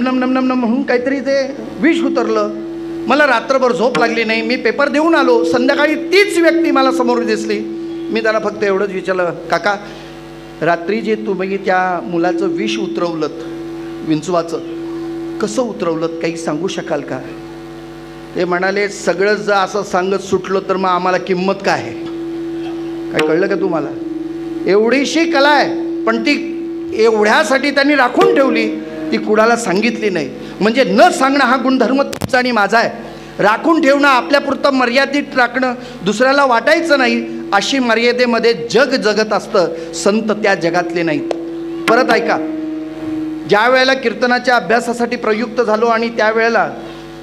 नम नम नम नम म्हणून काहीतरी ते विष उतरलं. मला रात्रभर झोप लागली नाही. मी पेपर देऊन आलो. संध्याकाळी तीच व्यक्ती मला समोर दिसली. मी त्याला फक्त एवढंच विचारलं, काका रात्री जे तुम्ही त्या मुलाचं विष उतरवलंत, विंचवाचं, कसं उतरवलंत, काही सांगू शकाल का? ते म्हणाले, सगळंच जर असं सांगत सुटलो तर मग आम्हाला किंमत काय आहे. काय कळलं का तुम्हाला? एवढीशी कला आहे, पण ती एवढ्यासाठी त्यांनी राखून ठेवली, ती कुणाला सांगितली नाही. म्हणजे न सांगणं हा गुणधर्म तुमचा आणि माझा आहे. राखून ठेवणं, आपल्यापुरतं मर्यादित राखणं, दुसऱ्याला वाटायचं नाही, अशी मर्यादेमध्ये जग जगत असतं. संत त्या जगातले नाहीत. परत ऐका, ज्या वेळेला कीर्तनाच्या अभ्यासासाठी प्रयुक्त झालो आणि त्यावेळेला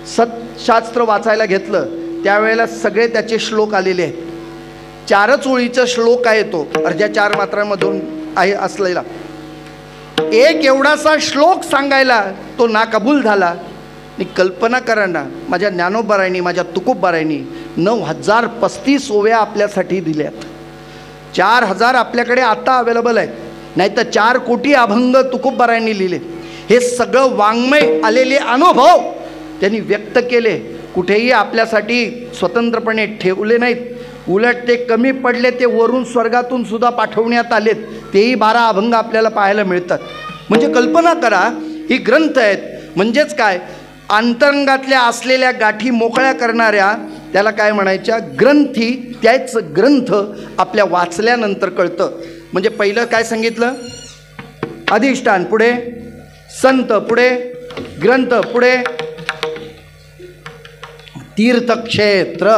सतशास्त्र वाचायला घेतलं, त्यावेळेला सगळे त्याचे श्लोक आलेले आहेत. 4च ओळीचा श्लोक आहे तो, अर्ध्या 4 मात्रांमधून आहे असलेला. एक एवढासा श्लोक सांगायला तो नाकबूल झाला. आणि कल्पना करा ना, माझ्या ज्ञानोबारायांनी, माझ्या तुकोबारायांनी 9035 ओव्या आपल्यासाठी दिल्यात. 4000 आपल्याकडे आता अवेलेबल आहेत, नाही तर 4 कोटी अभंग तुकोबारायांनी लिहिले. हे सगळं वाङ्मय आलेले अनुभव त्यांनी व्यक्त केले. कुठेही आपल्यासाठी स्वतंत्रपणे ठेवले नाहीत. उलट ते कमी पडले, ते वरून स्वर्गातून सुद्धा पाठवण्यात आलेत. तेही 12 अभंग आपल्याला पाहायला मिळतात. म्हणजे कल्पना करा, ही ग्रंथ आहेत. म्हणजेच काय, अंतरंगातल्या असलेल्या गाठी मोकळ्या करणाऱ्या, त्याला काय म्हणायच्या, ग्रंथी. त्याच ग्रंथ आपल्या वाचल्यानंतर कळतं. म्हणजे पहिलं काय सांगितलं, अधिष्ठान, पुढे संत, पुढे ग्रंथ, पुढे तीर्थक्षेत्र.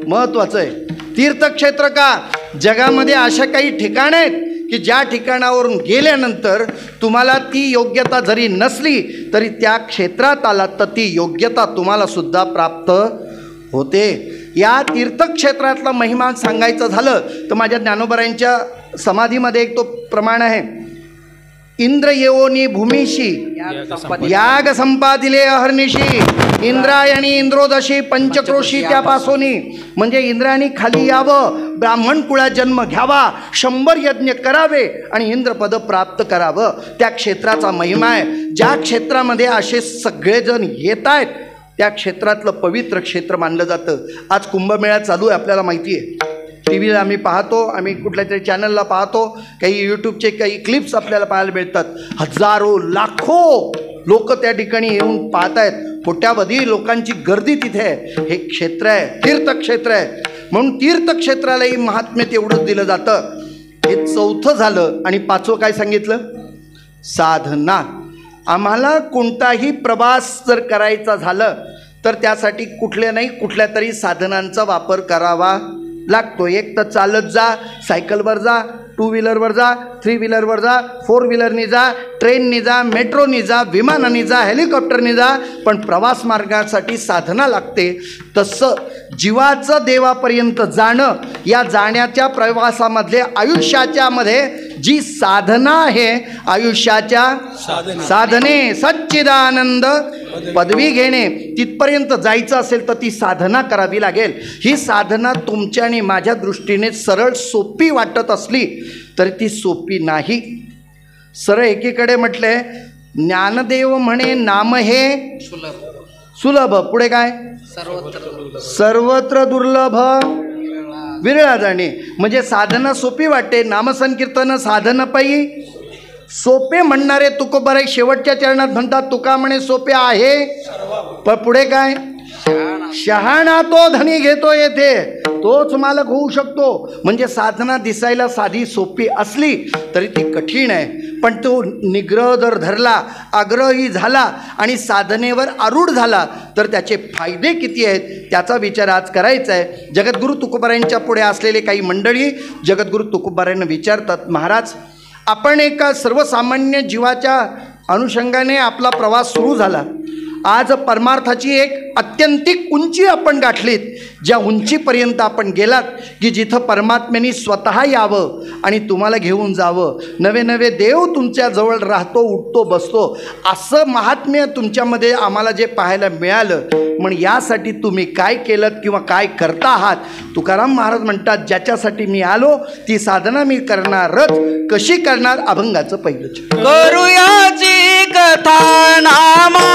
महत्वाचं आहे तीर्थक्षेत्र. का? जगामध्ये अशा काही ठिकाणं आहेत की ज्या ठिकाणावरून गेल्यानंतर तुम्हाला ती योग्यता जरी नसली तरी त्या क्षेत्रात आलात तर ती योग्यता तुम्हाला सुद्धा प्राप्त होते. या तीर्थक्षेत्रातला महिमा सांगायचं झालं तर माझ्या ज्ञानोबारायांच्या समाधीमध्ये एक तो प्रमाण आहे, इंद्र येवोनी भूमिशी याग संपादिले अहर्निशी, इंद्रायणी इंद्रोदशी पंचक्रोशी त्यापासोनी. म्हणजे इंद्रायणी खाली यावं, ब्राह्मण कुळात जन्म घ्यावा, 100 यज्ञ करावे आणि इंद्रपद प्राप्त करावं. त्या क्षेत्राचा महिमा आहे. ज्या क्षेत्रामध्ये असे सगळेजण येत आहेत त्या क्षेत्रातलं पवित्र क्षेत्र मानलं जातं. आज कुंभमेळा चालू आहे, आपल्याला माहिती आहे. टी व्हीला आम्ही पाहतो, आम्ही कुठल्या तरी चॅनलला पाहतो, काही यूट्यूबचे काही क्लिप्स आपल्याला पाहायला मिळतात. हजारो लाखो लोक त्या ठिकाणी येऊन पाहत आहेत. कोट्यावधी लोकांची गर्दी तिथे आहे. हे क्षेत्र आहे, तीर्थक्षेत्र आहे. म्हणून तीर्थक्षेत्रालाही महात्म्य तेवढंच दिलं जातं. हे 4थं झालं. आणि 5वं काय सांगितलं, साधना. आम्हाला कोणताही प्रवास जर करायचा झालं तर त्यासाठी कुठल्या नाही कुठल्या तरी साधनांचा वापर करावा लागतो. एक तर चालत जा, सायकलवर जा, 2 व्हीलरवर जा, 3 व्हीलरवर जा, 4 व्हीलरनी जा, ट्रेननी जा, मेट्रोनी जा, विमानाने जा, हेलिकॉप्टरनी जा, पण प्रवास मार्गासाठी साधना लागते. तसं जीवाचं देवापर्यंत जाणं, या जाण्याच्या प्रवासामधले आयुष्याच्या मध्ये जी साधना आहे, आयुष्याच्या साधने, सच्चिदानंद पदवी घेणे, तिथपर्यंत जायचं असेल तर ती साधना करावी लागेल. ही साधना तुमच्या आणि माझ्या दृष्टीने सरळ सोपी वाटत असली तरी ती सोपी नाही. सरळ एकीकडे म्हटले, ज्ञानदेव म्हणे नाम हे सुलभ, पुढे काय, सर्वत्र दुर्लभ विरळा जाणे. म्हणजे साधना सोपी वाटते, नामसंकीर्तन साधन पै सोपे म्हणणारे तुकोबाराय शेवटच्या चरणात म्हणतात, तुका म्हणे सोपे आहे, पण पुढे काय, शहाणा तो धनी घेतो येथे, तोच मालक होऊ शकतो. म्हणजे साधना दिसायला साधी सोपी असली तरी ती कठीण आहे. पण तो निग्रह जर धरला, आग्रही झाला आणि साधनेवर आरूढ झाला तर त्याचे फायदे किती आहेत त्याचा विचार आज करायचा आहे. जगद्गुरू तुकोबारायांच्या पुढे असलेले काही मंडळी जगद्गुरू तुकोबारायांना विचारतात, महाराज आपण एका सर्वसामान्य जीवाच्या अनुषंगाने आपला प्रवास सुरू झाला. आज परमार्थाची एक अत्यंतिक उंची आपण गाठलीत. ज्या उंचीपर्यंत आपण गेलात की जिथं परमात्म्याने स्वतः यावं आणि तुम्हाला घेऊन जावं, नवे नवे देव तुमच्या जवळ राहतो, उठतो, बसतो, असं महात्म्य तुमच्यामध्ये आम्हाला जे पाहायला मिळालं. मग यासाठी तुम्ही काय केलं किंवा काय करता आहात? तुकाराम महाराज म्हणतात, ज्याच्यासाठी मी आलो ती साधना मी करणारच. कशी करणार? अभंगाचं पहिलं करूयाची कथा नामा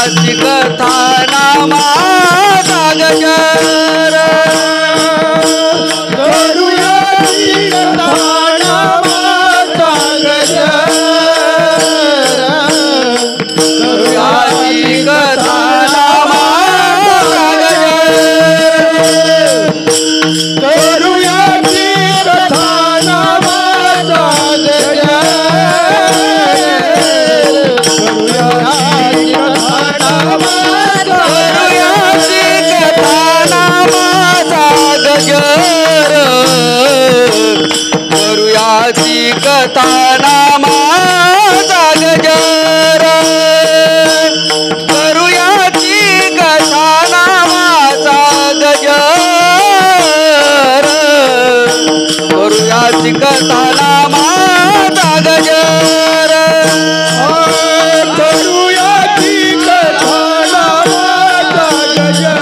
करुयाची कथा नामाचा गजर करुयाची कथा नामाचा गजर करुयाची कथा नामाचा गजर करुयाची कथा नामाचा करुयाची कथा नामाचा गजर करुयाची कथा नामाचा गजर करुयाची कथा नामाचा गजर करुयाची कथा नामाचा गजर करुयाची कथा नामाचा गजर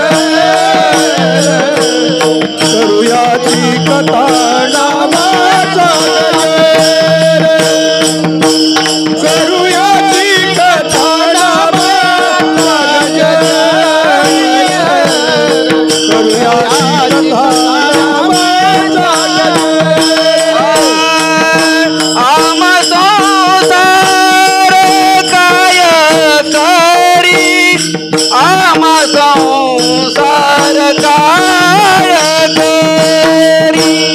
करुयाची कथा नामाचा गजर करुयाची कथा नामाचा गजर आम संसार काय करी आम संसार काय करी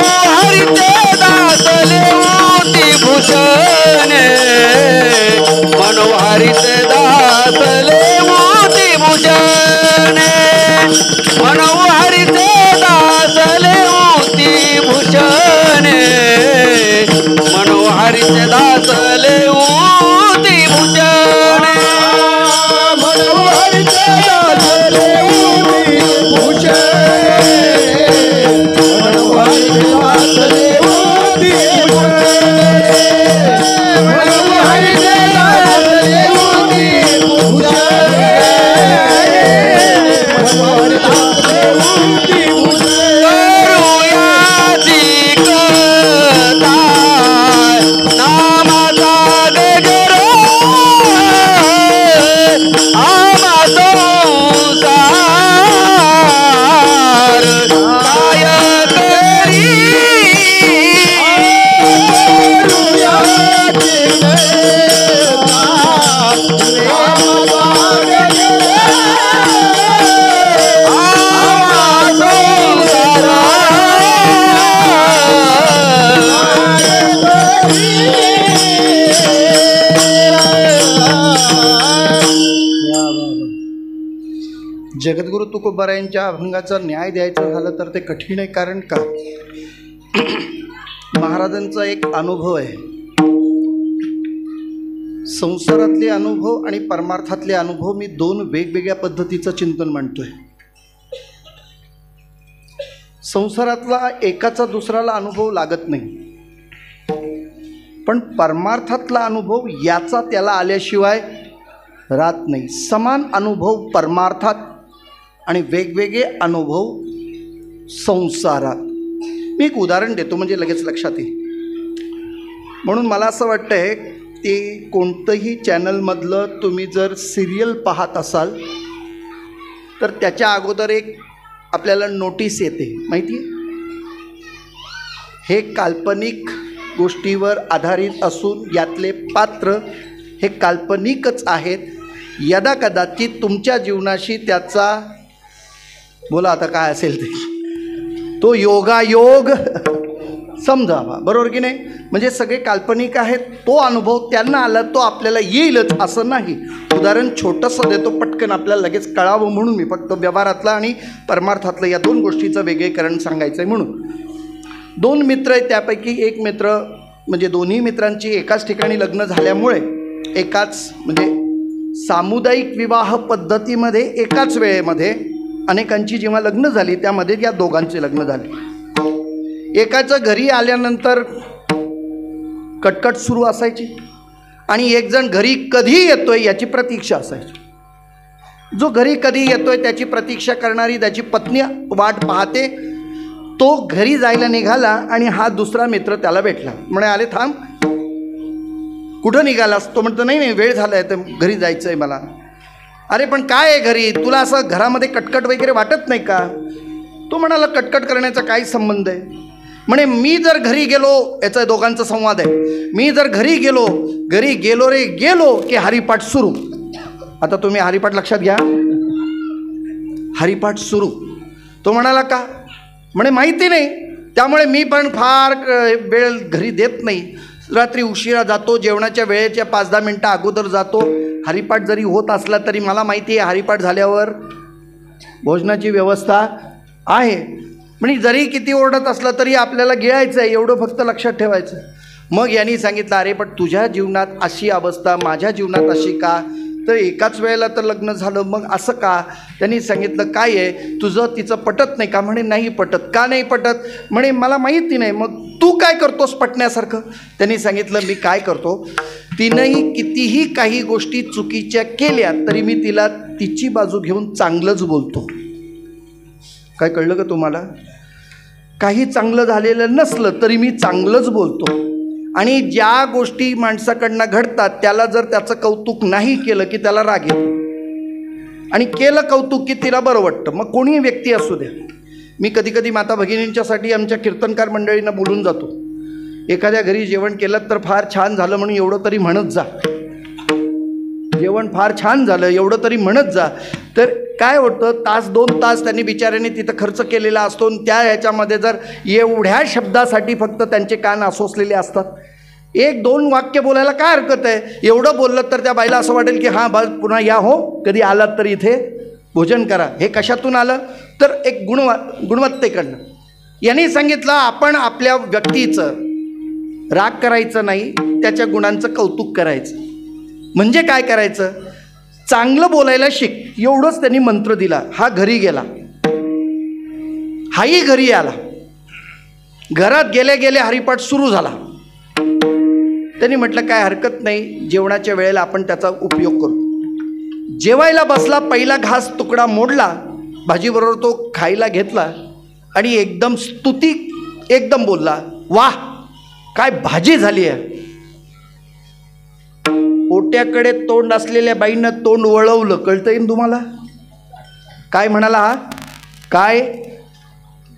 मनोहारिते दासले मोती भूषण मनोहारिते दासले मोती भूषण मनोहारिते दासले मोती भूषण मनोहारिते दासले मोती भूषण मनोहारिते दासले मोती जगद्गुरु तुकोबारायांच्या अभंगाचा न्याय द्यायचं झालं तर ते कठीण आहे. कारण का महाराजांचा एक अनुभव आहे. संसारातले अनुभव आणि परमार्थातले अनुभव मी दोन वेगवेगळ्या पद्धतीचं चिंतन मांडतोय. संसारातला एकाचा दुसऱ्याला अनुभव लागत नाही, पण परमार्थातला अनुभव याचा त्याला आल्याशिवाय राहत नाही. समान अनुभव परमार्थात आणि वेगवेगळे अनुभव संसारात. मी एक उदाहरण देतो म्हणजे लगेच लक्षात येईल. म्हणून मला असं वाटतंय की कोणतंही चॅनलमधलं तुम्ही जर सिरियल पाहत असाल तर त्याच्या अगोदर एक आपल्याला नोटीस येते, माहिती आहे? हे काल्पनिक गोष्टीवर आधारित असून यातले पात्र हे काल्पनिकच आहेत. यदा कदाचित तुमच्या जीवनाशी त्याचा, बोला आता काय असेल ते, तो योगायोग समजावा, बरोबर की नाही? म्हणजे सगळे काल्पनिक आहेत. तो अनुभव त्यांना आला तो आपल्याला येईलच असं नाही. उदाहरण छोटंसं देतो पटकन आपल्याला लगेच कळावं म्हणून. मी फक्त व्यवहारातलं आणि परमार्थातलं या दोन गोष्टीचं वेगळीकरण सांगायचं आहे म्हणून. 2 मित्र आहेत, त्यापैकी एक मित्र म्हणजे दोन्ही मित्रांची एकाच ठिकाणी लग्न झाल्यामुळे एकाच म्हणजे सामुदायिक विवाह पद्धतीमध्ये एकाच वेळेमध्ये अनेकांची जेव्हा लग्न झाली त्यामध्ये या दोघांचे लग्न झाले. एकाचं घरी आल्यानंतर कटकट सुरू असायची आणि एक जण घरी कधी येतोय याची प्रतीक्षा असायची. जो घरी कधी येतोय त्याची प्रतीक्षा करणारी त्याची पत्नी वाट पाहते. तो घरी जायला निघाला आणि हा दुसरा मित्र त्याला भेटला. म्हणे आले थांब, कुठं निघालास? तो म्हणतो नाही नाही वेळ झाला आहे तर घरी जायचं आहे मला. अरे पण काय आहे घरी, तुला असं घरामध्ये कटकट वगैरे वाटत नाही का? तो म्हणाला कटकट करण्याचा काय संबंध आहे? म्हणे मी जर घरी गेलो, याचा दोघांचा संवाद आहे, मी जर घरी गेलो रे गेलो की हरिपाठ सुरू. आता तुम्ही हरिपाठ लक्षात घ्या, हरिपाठ सुरू. तो म्हणाला का? म्हणे माहिती नाही, त्यामुळे मी पण फार वेळ घरी देत नाही, रात्री उशिरा जातो, जेवणाच्या वेळेच्या 5-10 मिनटं अगोदर जातो. हरिपाठ जरी होत असला तरी मला माहिती आहे हरिपाठ झाल्यावर भोजनाची व्यवस्था आहे. म्हणजे जरी किती ओरडत असलं तरी आपल्याला गिळायचं आहे, एवढं फक्त लक्षात ठेवायचं. मग यांनी सांगितलं अरे पण तुझ्या जीवनात अशी अवस्था, माझ्या जीवनात अशी का? तर एकाच वेळेला तर लग्न झालं, मग असं का? त्यांनी सांगितलं काय आहे तुझं तिचं पटत नाही का? म्हणे नाही पटत. का नाही पटत? म्हणे मला माहिती नाही. मग तू काय करतोस पटण्यासारखं? त्यांनी सांगितलं मी काय करतो, तिनंही कितीही काही गोष्टी चुकीच्या केल्या तरी मी तिला तिची बाजू घेऊन चांगलंच बोलतो. काय कळलं का तुम्हाला? काही चांगलं झालेलं नसलं तरी मी चांगलंच बोलतो. आणि ज्या गोष्टी माणसाकडनं घडतात त्याला जर त्याचं कौतुक नाही केलं की त्याला राग येतो, आणि केलं कौतुक की तिला बरं वाटतं. मग कोणीही व्यक्ती असू द्या. मी कधी कधी माता भगिनींच्यासाठी आमच्या कीर्तनकार मंडळींना बोलून जातो, एखाद्या घरी जेवण केलं तर फार छान झालं म्हणून एवढं तरी म्हणत जा, जेवण फार छान झालं एवढं तरी म्हणत जा. तर काय होतं, 1-2 तास त्यांनी बिचाऱ्याने तिथं खर्च केलेला असतो, त्या ह्याच्यामध्ये जर एवढ्या शब्दासाठी फक्त त्यांचे कान आसोसलेले असतात. 1-2 वाक्य बोलायला काय हरकत आहे? एवढं बोललं तर त्या बाईला असं वाटेल की हां बस पुन्हा या हो, कधी आलात तर इथे भोजन करा. हे कशातून आलं? तर एक गुणवत्तेकडनं. यांनी सांगितलं आपण आपल्या व्यक्तीचं राग करायचं नाही, त्याच्या गुणांचं कौतुक करायचं. म्हणजे काय करायचं? चांगलं बोलायला शिक, एवढंच त्यांनी मंत्र दिला. हा घरी गेला, हाही घरी आला. घरात गेले गेले हरिपाठ सुरू झाला. त्यांनी म्हटलं काय हरकत नाही, जेवणाच्या वेळेला आपण त्याचा उपयोग करू. जेवायला बसला, पहिला घास तुकडा मोडला, भाजीबरोबर तो खायला घेतला आणि एकदम स्तुती एकदम बोलला, वाह काय भाजी झाली आहे. पोट्याकडे तोंड असलेल्या बाईनं तोंड वळवलं. कळतं येईल तुम्हाला? काय म्हणाला हा? काय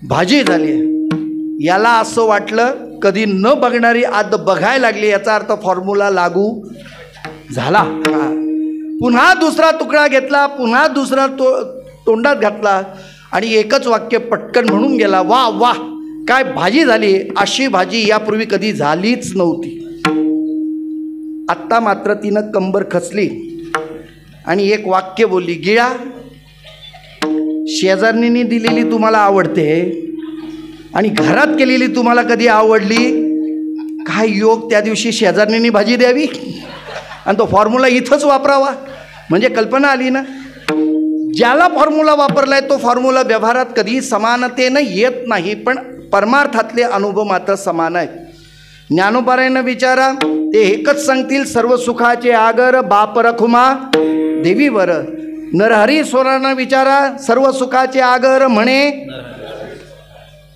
भाजी झाली आहे. याला असं वाटलं कधी न बघणारी आद बघायला लागली, याचा अर्थ फॉर्म्युला लागू झाला. पुन्हा दुसरा तुकडा घेतला, पुन्हा दुसरा तोंडात घातला आणि एकच वाक्य पटकन म्हणून गेला, वा वा काय भाजी झाली. अशी भाजी यापूर्वी कधी झालीच नव्हती. आत्ता मात्र तिनं कंबर खचली आणि एक वाक्य बोलली, गिळा. शेजारणींनी दिलेली तुम्हाला आवडते आणि घरात केलेली तुम्हाला कधी आवडली? काय योग त्या दिवशी शेजारणींनी भाजी द्यावी आणि तो फॉर्म्युला इथंच वापरावा. म्हणजे कल्पना आली ना? ज्याला फॉर्म्युला वापरलाय तो फॉर्म्युला व्यवहारात कधी समानतेनं येत नाही, पण परमार्थातले अनुभव मात्र समान आहेत. ज्ञानोबारायनं विचारा, ते एकच सांगतील, सर्व सुखाचे आगर बाप रखुमा देवीवर. नरहरी स्वरानं विचारा, सर्व सुखाचे आगर म्हणे.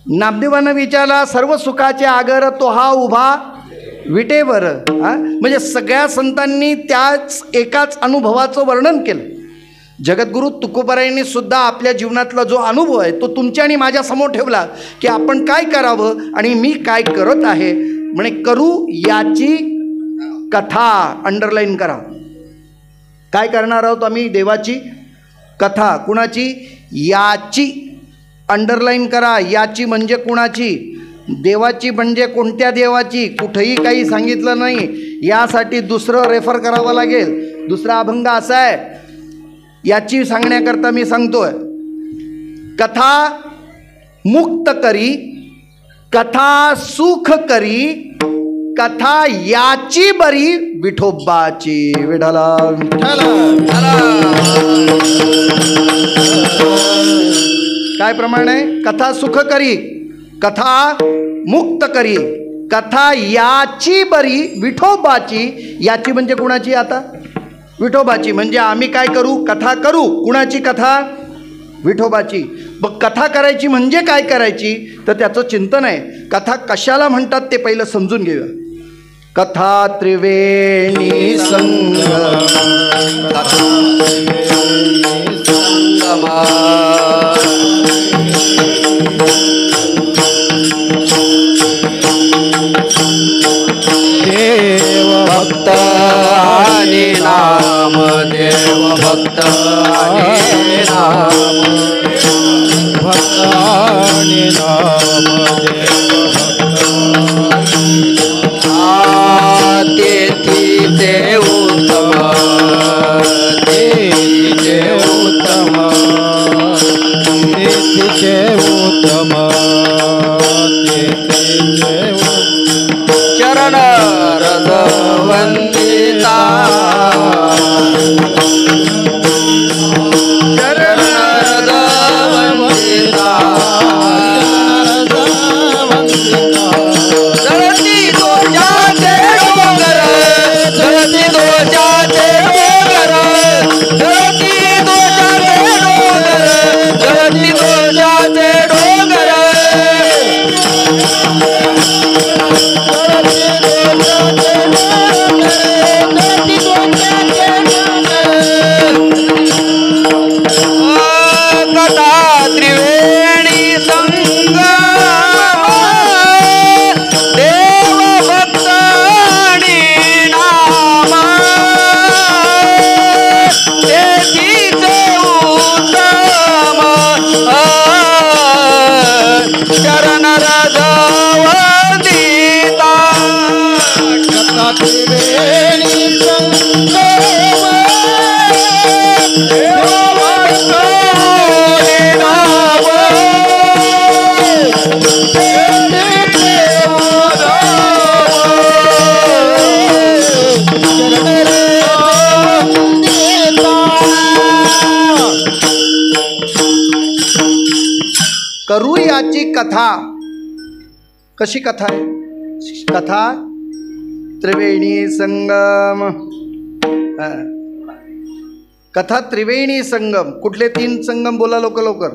नामदेवानं विचारला, सर्व सुखाचे आगर तो हा उभा विटेवर. म्हणजे सगळ्या संतांनी त्याच एकाच अनुभवाचं वर्णन केलं. जगद्गुरू तुकोबारायांनी सुद्धा आपल्या जीवनातला जो अनुभव आहे तो तुमच्या आणि माझ्या समोर ठेवला की आपण काय करावं आणि मी काय करत आहे. म्हणे करू याची कथा. अंडरलाईन करा. काय करणार आहोत आम्ही? देवाची कथा. कुणाची? याची. अंडरलाईन करा. याची म्हणजे कुणाची? देवाची. म्हणजे कोणत्या देवाची? कुठेही काही सांगितलं नाही. यासाठी दुसरं रेफर करावं लागेल. दुसरा अभंग असा आहे, याची सांगण्याकरता मी सांगतोय. कथा मुक्त करी कथा सुख करी कथा याची बरी विठोबाची. विठला काय प्रमाण आहे? कथा सुख करी कथा मुक्त करी कथा याची बरी विठोबाची. याची म्हणजे कुणाची? आता विठोबाची. म्हणजे आम्ही काय करू? कथा करू. कुणाची कथा? विठोबाची. मग कथा करायची म्हणजे काय करायची? तर त्याचं चिंतन आहे. कथा कशाला म्हणतात ते पहिलं समजून घेऊया. कथा त्रिवेणी संगम देव भक्त आणि नाम देव भक्त आणि नाम भक्त आणि नाम देव भक्त ते उत्तम ते उत्तम चरण रज वंदिता चरण रज वंदिता धरती दोषाचे डोंगर धरती दोषाचे डोंगर धरती दोषाचे डोंगर धरती दोषाचे डोंगर कथा त्रिवेणी संगम देव भक्त आणि नाम तेथीच उत्तम चरण रज वंदिता. कथा त्रिवेणी संगम देव भक्त आणि नाम करू याची कथा. कशी कथा आहे? कथा त्रिवेणी संगम. कथा त्रिवेणी संगम. कुठले 3 संगम? बोला लवकर.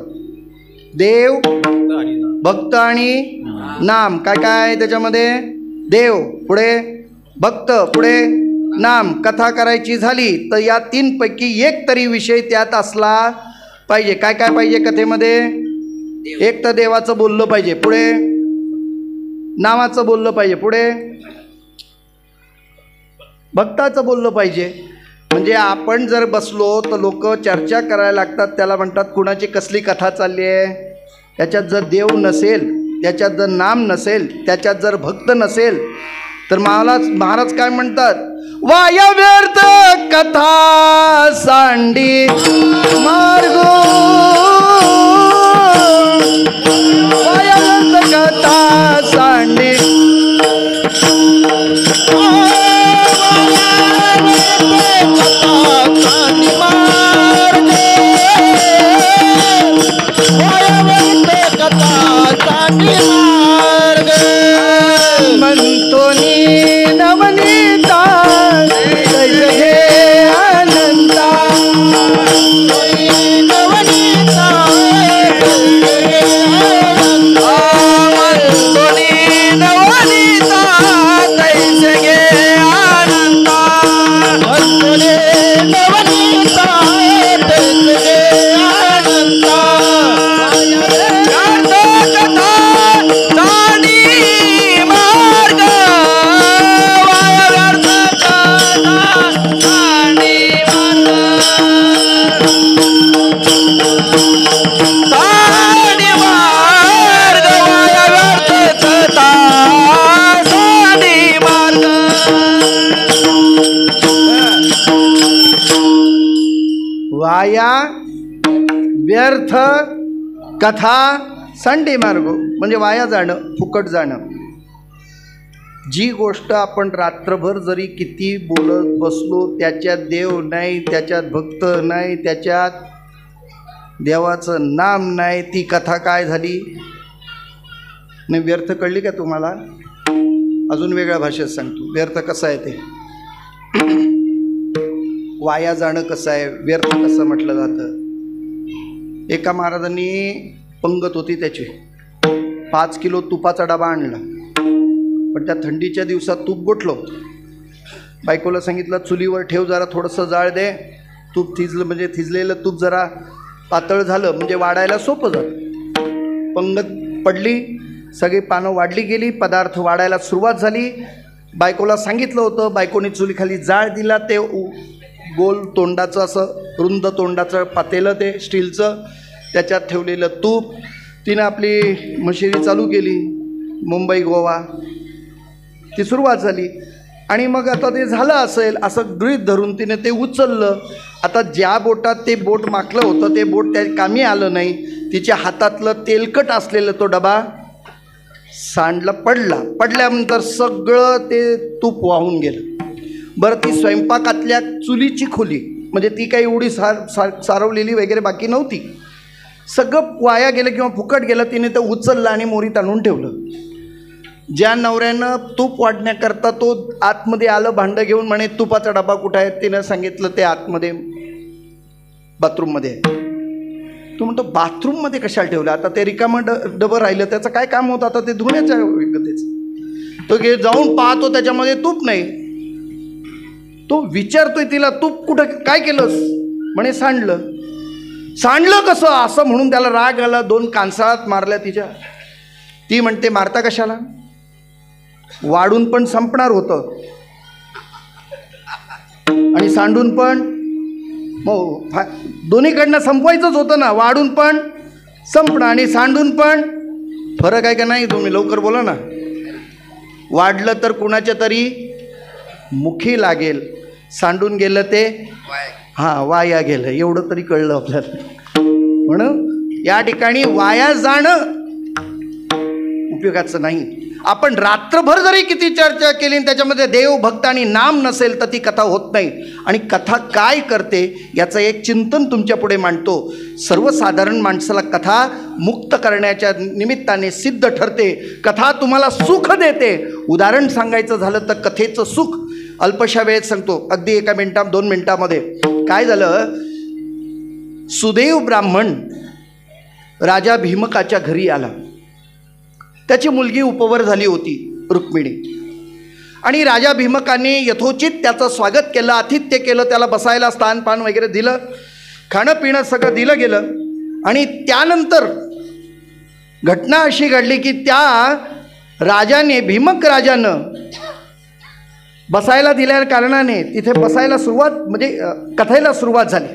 देव भक्त आणि नाम. काय काय त्याच्यामध्ये? देव पुढे भक्त पुढे नाम. कथा करायची झाली तर या 3 पैकी एक तरी विषय त्यात असला पाहिजे. काय काय पाहिजे कथेमध्ये? एक तर देवाचं बोललं पाहिजे, पुढे नावाचं बोललं पाहिजे, पुढे भक्ताचं बोललं पाहिजे. म्हणजे आपण जर बसलो तर लोक चर्चा करायला लागतात. त्याला म्हणतात कुणाची कसली कथा चालली आहे. त्याच्यात जर देव नसेल, त्याच्यात जर नाम नसेल, त्याच्यात जर भक्त नसेल तर महाराज काय म्हणतात? वाया व्यर्थ कथा सांडी मार्ग वाया व्यर्थ कथा सांडी म्हणतो नवनीता जगे अनंता नवनीता नवनीता जगे अनंता नवनीता जगे अनंता वाया व्यर्थ कथा सांडे मार्ग म्हणजे वाया जाणं, फुकट जाणं. जी गोष्ट आपण रात्रभर जरी किती बोलत बसलो, त्याच्यात देव नाही, त्याच्यात भक्त नाही, त्याच्यात देवाचं नाम नाही, ती कथा काय झाली नाही. व्यर्थ कळली का तुम्हाला? अजून वेगळ्या भाषेत सांगतो व्यर्थ कसं आहे ते. वाया जाणं कसं आहे, व्यर्थ कसं म्हटलं जातं. एका महाराजांनी पंगत होती त्याची, 5 किलो तुपाचा डबा आणला, पण त्या थंडीच्या दिवसात तूप गोठलो. बायकोला सांगितलं चुलीवर ठेव, जरा थोडंसं जाळ दे, तूप थिजलं म्हणजे थिजलेलं तूप जरा पातळ झालं म्हणजे वाढायला सोपं झालं. पंगत पडली, सगळी पानं वाढली गेली, पदार्थ वाढायला सुरुवात झाली. बायकोला सांगितलं होतं, बायकोने चुलीखाली जाळ दिला, ते गोल तोंडाचं असं रुंद तोंडाचं पातेलं ते स्टीलचं, त्याच्यात ठेवलेलं तूप. तिनं आपली मशिरी चालू केली, मुंबई गोवा ती सुरुवात झाली. आणि मग आता ते झालं असेल असं गृहीत धरून तिने ते उचललं. आता ज्या बोटात ते बोट माखलं होतं ते बोट त्या कामी आलं नाही. तिच्या हातातलं तेलकट असलेलं तो डबा सांडला, पडल्यानंतर सगळं ते तूप वाहून गेलं. बरं, ती स्वयंपाकातल्या चुलीची खोली म्हणजे ती काही एवढी सारवलेली वगैरे बाकी नव्हती, सगळं वाया गेलं किंवा फुकट गेलं. तिने ते उचललं आणि मोरीत आणून ठेवलं. ज्या नवऱ्यानं तूप वाढण्याकरता तो आतमध्ये आलं भांडं घेऊन, म्हणे तुपाचा डबा कुठं आहे, तिनं सांगितलं ते आतमध्ये बाथरूममध्ये आहे. तो म्हणतो बाथरूममध्ये कशाला ठेवलं, आता ते रिकामं डबं राहिलं, त्याचं काय काम होतं, आता ते धुण्याच्या विगतेच. तो जाऊन पाहतो त्याच्यामध्ये तूप नाही. तो विचारतोय तिला, तूप कुठं, काय केलंस? म्हणे सांडलं कसं असं म्हणून त्याला राग आला. 2 कानसाळात मारल्या तिच्या. ती म्हणते मारता कशाला, वाढून पण संपणार होतं आणि सांडून पण, मग दोन्हीकडनं संपवायचंच होतं ना. वाढून पण संपणं आणि सांडून पण फरक आहे का नाही? तुम्ही लवकर बोला ना. वाढलं तर कुणाच्या तरी मुखी लागेल, सांडून गेलं ते वाया गेलं, एवढं तरी कळलं आपल्याला. म्हणून या ठिकाणी वाया जाणं उपयोगाचं नाही. आपण रात्रभर जरी किती चर्चा केली त्याच्यामध्ये देव भक्त आणि नाम नसेल तर ती कथा होत नाही. आणि कथा काय करते याचं एक चिंतन तुमच्या पुढे मांडतो. सर्वसाधारण माणसाला कथा मुक्त करण्याच्या निमित्ताने सिद्ध ठरते. कथा तुम्हाला सुख देते. उदाहरण सांगायचं झालं तर कथेचं सुख अल्पशा वेळेत सांगतो, अगदी 1 मिनिटात 2 मिनिटामध्ये. काय झालं, सुदेव ब्राह्मण राजा भीमकाच्या घरी आला. त्याची मुलगी उपवर झाली होती रुक्मिणी. आणि राजा भीमकाने यथोचित त्याचं स्वागत केलं, आतिथ्य केलं, त्याला बसायला स्थानपान वगैरे दिलं, खाणं पिणं सगळं दिलं गेलं. आणि त्यानंतर घटना अशी घडली की त्या राजाने, भीमक राजानं बसायला दिल्या कारणाने तिथे बसायला सुरुवात म्हणजे कथेला सुरुवात झाली.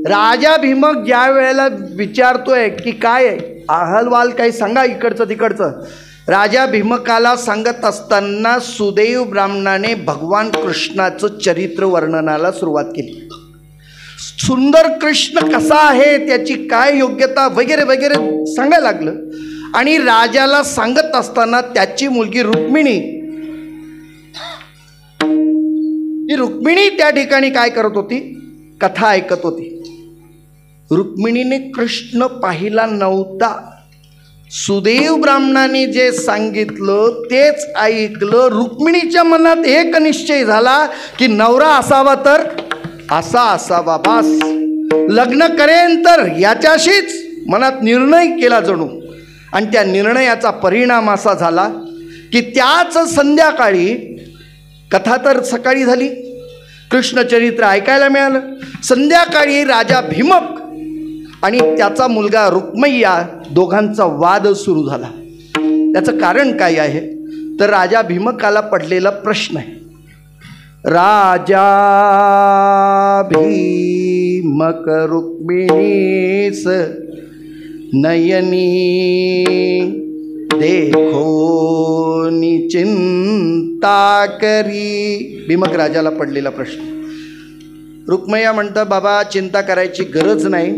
राजा भीमक ज्या वेळेला विचारतोय की काय अहवाल काही सांगा इकडचं तिकडचं, राजा भीमकाला सांगत असताना सुदेव ब्राह्मणाने भगवान कृष्णाचं चरित्र वर्णनाला सुरुवात केली. सुंदर कृष्ण कसा आहे, त्याची काय योग्यता वगैरे वगैरे सांगायला लागलं. आणि राजाला सांगत असताना त्याची मुलगी रुक्मिणी त्या ठिकाणी काय करत होती, कथा ऐकत होती. रुक्मिणीने कृष्ण पाहिला नव्हता. सुदेव ब्राह्मणाने जे सांगितलं तेच ऐकलं. रुक्मिणीच्या मनात एक निश्चय झाला की नवरा असावा तर असा असावा, बास लग्न करेन तर याच्याशीच मनात निर्णय केला जणू. आणि त्या निर्णयाचा परिणाम असा झाला की त्याच संध्याकाळी, कथा तर सकाळी झाली, कृष्णचरित्र ऐकायला मिळालं. संध्याकाळी राजा भीमक आणि त्याचा मुलगा रुक्मय्या दोघांचा वाद सुरू झाला. त्याचं कारण काय आहे तर राजा भीमकाला पडलेला प्रश्न आहे. राजा भीमक रुक्मिणीस नयनी देखो चिंता करी. भीमक राजाला पडलेला प्रश्न. रुक्मय्या म्हणतं, बाबा चिंता करायची गरज नाही,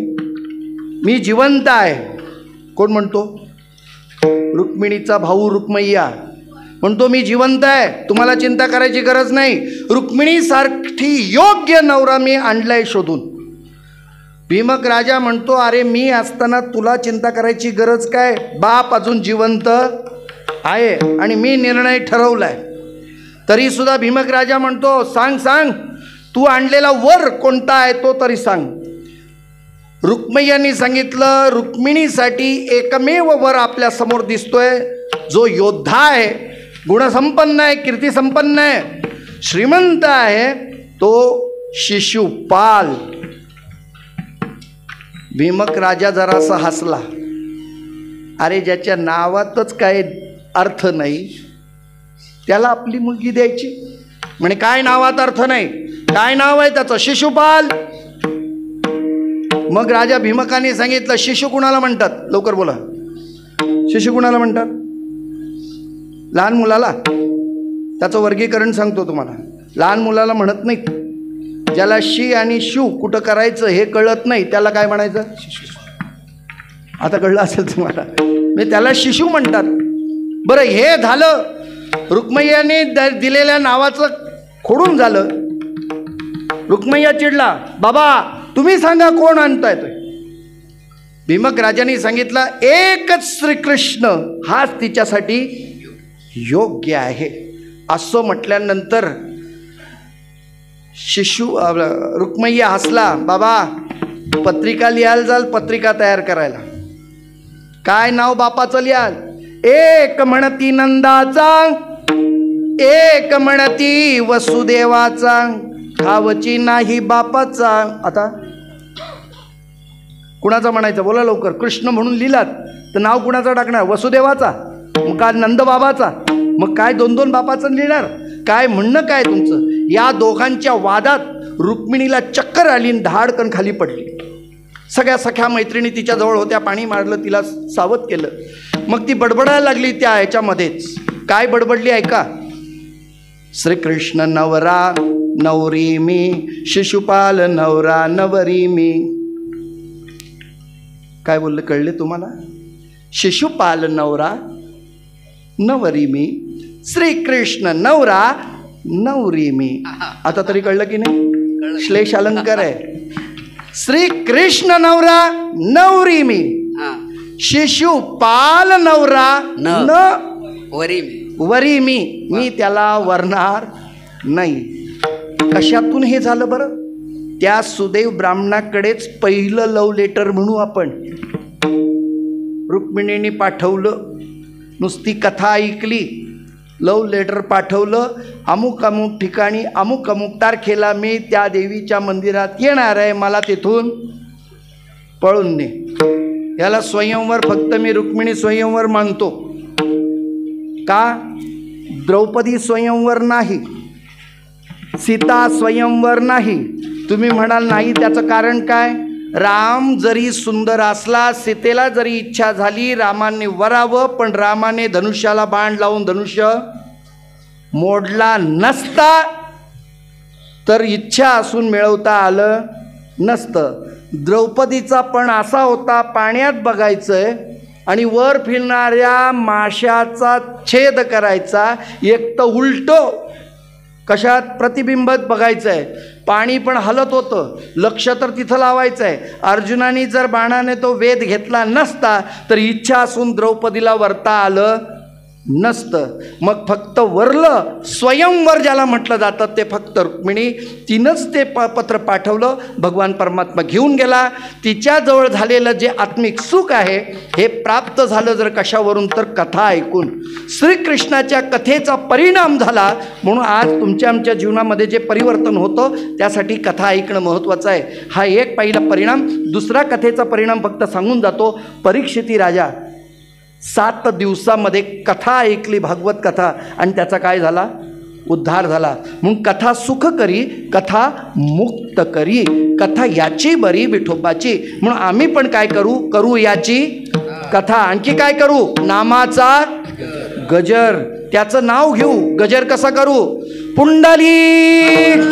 मी जिवंत आहे. कोण म्हणतो? रुक्मिणीचा भाऊ रुक्मय्या म्हणतो मी जिवंत आहे, तुम्हाला चिंता करायची गरज नाही. रुक्मिणीसारखी योग्य नवरा मी आणलाय शोधून. भीमक राजा म्हणतो अरे मी असताना तुला चिंता करायची गरज काय? बाप अजून जिवंत आहे आणि मी निर्णय ठरवलाय. तरी सुद्धा भीमक राजा म्हणतो सांग सांग, तू आणलेला वर कोणता आहे तो तरी सांग. रुक्मय्यांनी सांगितलं रुक्मिणीसाठी एकमेव वर आपल्या समोर दिसतोय, जो योद्धा आहे, गुणसंपन्न आहे, कीर्तिसंपन्न आहे, श्रीमंत आहे, तो शिशुपाल. भीमक राजा जरासा हसला. अरे ज्याच्या नावातच काय अर्थ नाही त्याला आपली मुलगी द्यायची? म्हणे काय नावात अर्थ नाही? काय नाव आहे त्याचं? शिशुपाल. मग राजा भीमकाने सांगितलं शिशु कुणाला म्हणतात? लवकर बोला, शिशु कुणाला म्हणतात? लहान मुलाला. त्याचं वर्गीकरण सांगतो तुम्हाला. लहान मुलाला म्हणत नाहीत. ज्याला शी आणि शू कुठं करायचं हे कळत नाही त्याला काय म्हणायचं? आता कळलं असेल तुम्हाला. म्हणजे त्याला शिशु म्हणतात. बरं हे झालं, रुक्मय्याने दिलेल्या नावाचं खोडून झालं. रुक्मय्या चिडला, बाबा तुम्ही सांगा कोण आणताय ते? भीमक राजांनी सांगितलं एकच श्रीकृष्ण हाच तिच्यासाठी योग्य आहे. असं म्हटल्यानंतर रुक्मय्या हसला. बाबा पत्रिका लिहायला जाल, पत्रिका तयार करायला. काय नाव बापाचं लिहाल? एक म्हणती नंदाचा, एक म्हणती वसुदेवाचा, ठावची नाही बापाचा. आता कुणाचा म्हणायचं? बोला लवकर. कृष्ण म्हणून लिहिलात तर नाव कुणाचा टाकणार? वसुदेवाचा? मग काय नंद बाबाचा? मग काय दोन दोन बापाचं लिहिणार? काय म्हणणं काय तुमचं? या दोघांच्या वादात रुक्मिणीला चक्कर आली आणि धाडकन खाली पडली. सगळ्या सख्या मैत्रिणी तिच्याजवळ होत्या, पाणी मारलं, तिला सावध केलं. मग ती बडबडायला लागली त्या ह्याच्यामध्येच. काय बडबडली ऐका. श्रीकृष्ण नवरा नवरी मी, शिशुपाल नवरा नवरी मी. काय बोललं कळले तुम्हाला? शिशुपाल नवरा नवरी मी, श्रीकृष्ण नवरा नवरी मी. आता तरी कळलं की नाही? श्लेष अलंकार आहे. श्रीकृष्ण नवरा नवरी मी, शिशुपाल नवरा वरी मी. मी त्याला वरणार नाही. कशातून हे झालं बरं? त्या सुदैव ब्राह्मणाकडेच पहिलं लव लेटर म्हणू आपण. रुक्मिणीने पाठवलं, नुसती कथा ऐकली, लव लेटर पाठवलं. अमुक अमुक ठिकाणी अमुक अमुक तारखेला मी त्या देवीच्या मंदिरात येणार आहे, मला तिथून पळून ने. याला स्वयंवर फक्त मी रुक्मिणी स्वयंवर मानतो. का? द्रौपदी स्वयंवर नाही, सीता स्वयंवर नाही. तुम्ही म्हणाल नाही, त्याचं कारण काय? राम जरी सुंदर असला, सीतेला जरी इच्छा झाली रामाने वरावं, पण रामाने धनुष्याला बाण लावून धनुष्य मोडला नसता तर इच्छा असून मिळवता आलं नसतं. द्रौपदीचा पण असा होता, पाण्यात बघायचंय आणि वर फिरणाऱ्या माशाचा छेद करायचा. एक तर उलटं कशात? प्रतिबिंबत बघायचं आहे. पाणी पण हलत होतं, लक्ष तर तिथं लावायचं आहे. अर्जुनाने जर बाणाने तो वेध घेतला नसता तर इच्छा असून द्रौपदीला वरता आलं नसतं. मग फक्त वरलं स्वयंवर ज्याला म्हटलं जातं ते फक्त रुक्मिणी. तिनंच ते पत्र पाठवलं, भगवान परमात्मा घेऊन गेला. तिच्याजवळ झालेलं जे आत्मिक सुख आहे हे प्राप्त झालं जर कशावरून? तर कथा ऐकून. श्रीकृष्णाच्या कथेचा परिणाम झाला. म्हणून आज तुमच्या आमच्या जीवनामध्ये जे परिवर्तन होतं त्यासाठी कथा ऐकणं महत्त्वाचं आहे. हा एक पहिला परिणाम. दुसरा कथेचा परिणाम फक्त सांगून जातो. परीक्षिती राजा 7 दिवसामध्ये कथा ऐकली, भागवत कथा, आणि त्याचा काय झाला? उद्धार झाला. म्हणून कथा सुख करी, कथा मुक्त करी, कथा याची बरी विठोबाची. म्हणून आम्ही पण काय करू याची कथा. आणखी काय करू? नामाचा गजर, त्याचं नाव घेऊ. गजर कसा करू? पुंडलिक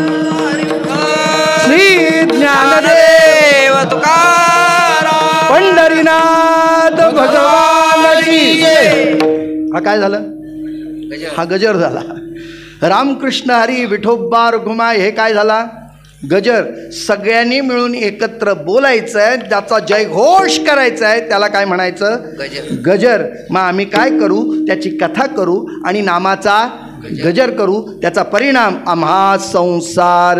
श्री ज्ञानदेव तुकाराम पंढरीनाथ हनुमत भगवान की जय. हा काय झालं? हा गजर झाला. रामकृष्ण हरी विठोबा रघुमा हे काय झाला? गजर. सगळ्यांनी मिळून एकत्र बोलायचं आहे, त्याचा जयघोष करायचा आहे, त्याला काय म्हणायचं? गजर. मग आम्ही काय करू? त्याची कथा करू आणि नामाचा गजर करू. त्याचा परिणाम आम्हा संसार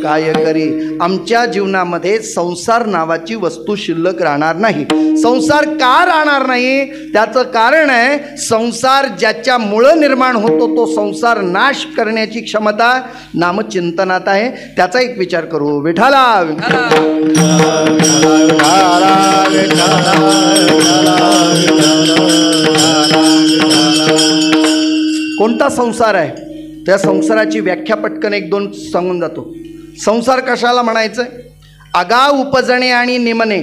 काय करी. आमच्या जीवनामध्ये संसार नावाची वस्तू शिल्लक राहणार नाही. संसार का राहणार नाही? त्याचं कारण आहे, संसार ज्याच्यामुळं निर्माण होतो तो संसार नाश करण्याची क्षमता नामचिंतनात आहे. त्याचा एक विचार करू. विठाला कोणता संसार आहे? त्या संसाराची व्याख्या पटकन एक दोन सांगून जातो. संसार कशाला म्हणायचं? आगाव उपजणे आणि निमणे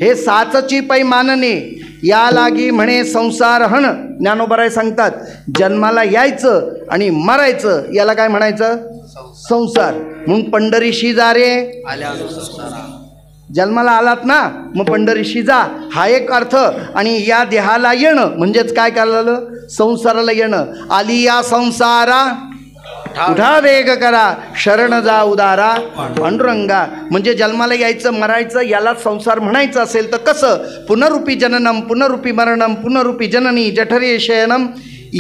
हे साचची पै मानणे या लागी म्हणे संसार हण. ज्ञानोबराय सांगतात, जन्माला यायचं आणि मरायचं याला काय म्हणायचं? संसार. म्हणून पंढरीशी जा रे. जन्माला आलात ना, मग पंढरीशी जा हा एक अर्थ. आणि या देहाला येणं म्हणजेच काय करायला? संसाराला येणं. आली या संसारा उठा वेग करा, शरण जा उदारा पांडुरंगा. म्हणजे जन्माला यायचं मरायचं याला संसार म्हणायचं असेल तर कसं? पुनरुपी जननम पुनरुपी मरणम पुनरुपी जननी जठरे शयनम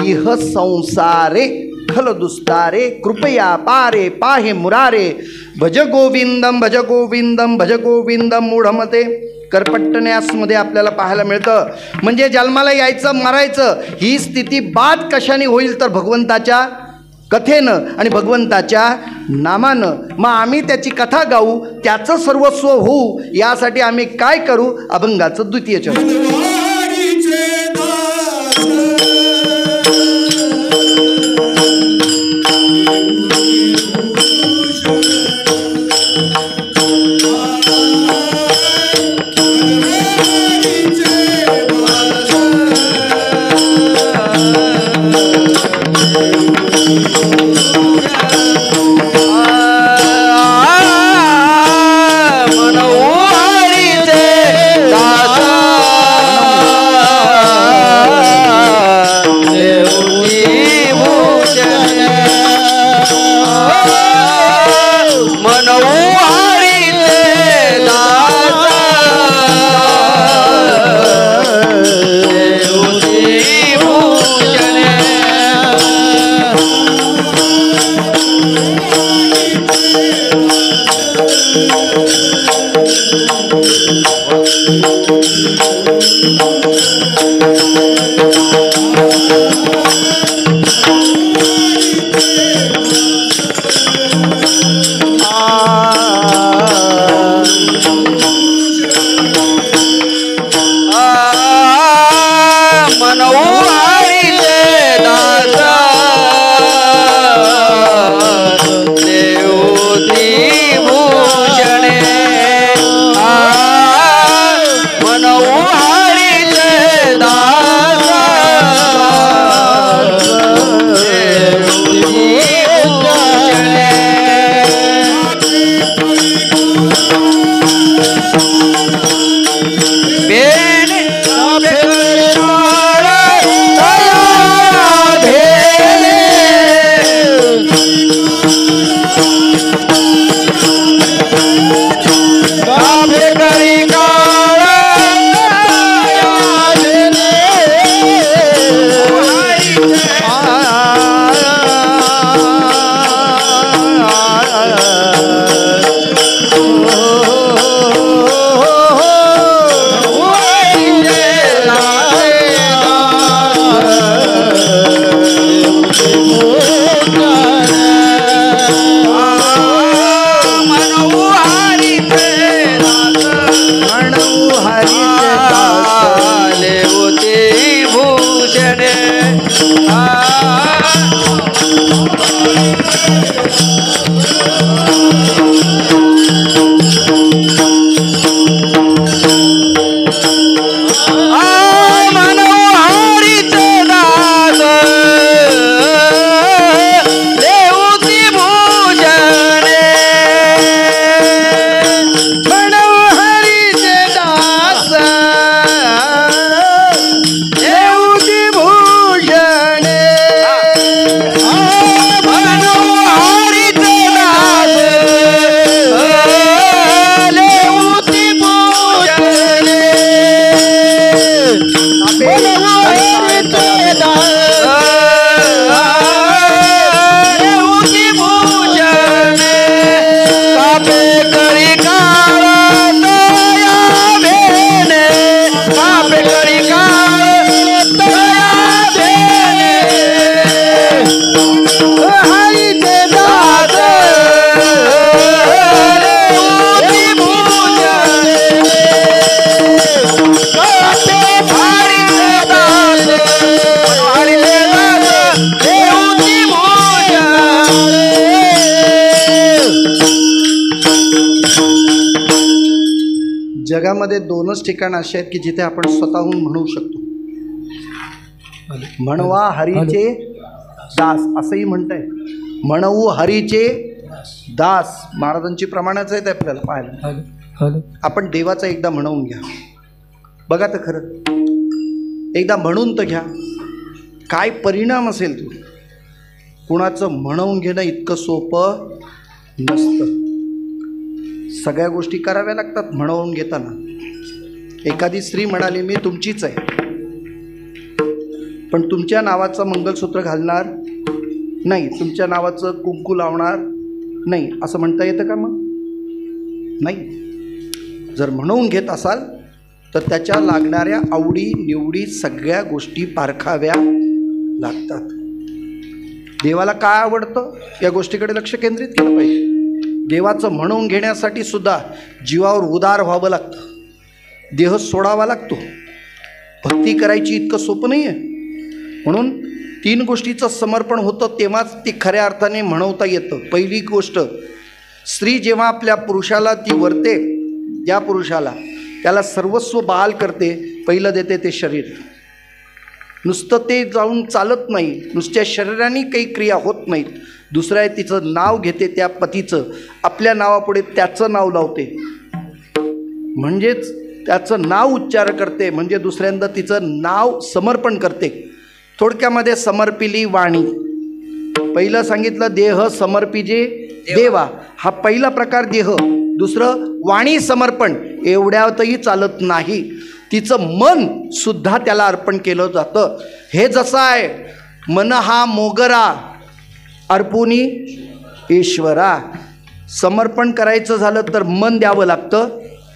इह संसारे खल दुस्तारे कृपया पारे पाहे मुरारे भज गोविंदम भज गोविंदम भज गोविंदम मूढमते. करपट्टन्यासमध्ये आपल्याला पाहायला मिळतं. म्हणजे जन्माला यायचं मरायचं ही स्थिती बाद कशाने होईल? तर भगवंताच्या कथेनं आणि भगवंताच्या नामानं. मग आम्ही त्याची कथा गाऊ, त्याचं सर्वस्व होऊ, यासाठी आम्ही काय करू? अभंगाचं द्वितीय चरण. जगामध्ये दोनच ठिकाणं अशी आहेत की जिथे आपण स्वतःहून म्हणू शकतो. म्हणवा हरीचे दास असंही म्हणताय. म्हणवू हरीचे दास महाराजांची प्रमाणच आहेत आपल्याला पाहायला. आपण देवाचं एकदा म्हणवून घ्या बघा तर खरं. एकदा म्हणून तर घ्या. काय परिणाम असेल तो. कुणाचं म्हणवून घेणं इतकं सोपं नसतं. सगळ्या गोष्टी कराव्या लागतात म्हणवून घेताना. एखादी स्त्री म्हणाली मी तुमचीच आहे, पण तुमच्या नावाचं मंगलसूत्र घालणार नाही, तुमच्या नावाचं कुंकू लावणार नाही, असं म्हणता येतं का? मग नाही. जर म्हणवून घेत असाल तर त्याच्या लागणाऱ्या आवडी निवडी सगळ्या गोष्टी पारखाव्या लागतात. देवाला काय आवडतं या गोष्टीकडे लक्ष केंद्रित केलं पाहिजे. देवाचं म्हणवून घेण्यासाठी सुद्धा जीवावर उदार व्हावं लागतं. देह सोडावा लागतो. भक्ती करायची इतकं सोपं नाही आहे. म्हणून 3 गोष्टीचं समर्पण होतं तेव्हाच ती खऱ्या अर्थाने म्हणवता येतं. पहिली गोष्ट, स्त्री जेव्हा आपल्या पुरुषाला ती वरते, ज्या पुरुषाला त्याला सर्वस्व बहाल करते, पहिलं देते ते शरीर. नुसतं ते जाऊन चालत नाही, नुसत्या शरीराने काही क्रिया होत नाहीत. दुसरं आहे तिचं नाव घेते, त्या पतीचं आपल्या नावापुढे त्याचं नाव लावते, म्हणजेच त्याचं नाव उच्चार करते, म्हणजे दुसऱ्यांदा तिचं नाव समर्पण करते. थोडक्यामध्ये समर्पिली वाणी. पहिलं सांगितलं देह समर्पिजे देवा, हा पहिला प्रकार देह. दुसरं वाणी समर्पण. एवढ्यातही चालत नाही, तिचं मन सुद्धा त्याला अर्पण केलं जातं. हे जसं आहे मन हा मोगरा अर्पुनी ईश्वरा. समर्पण करायचं झालं तर मन द्यावं लागतं,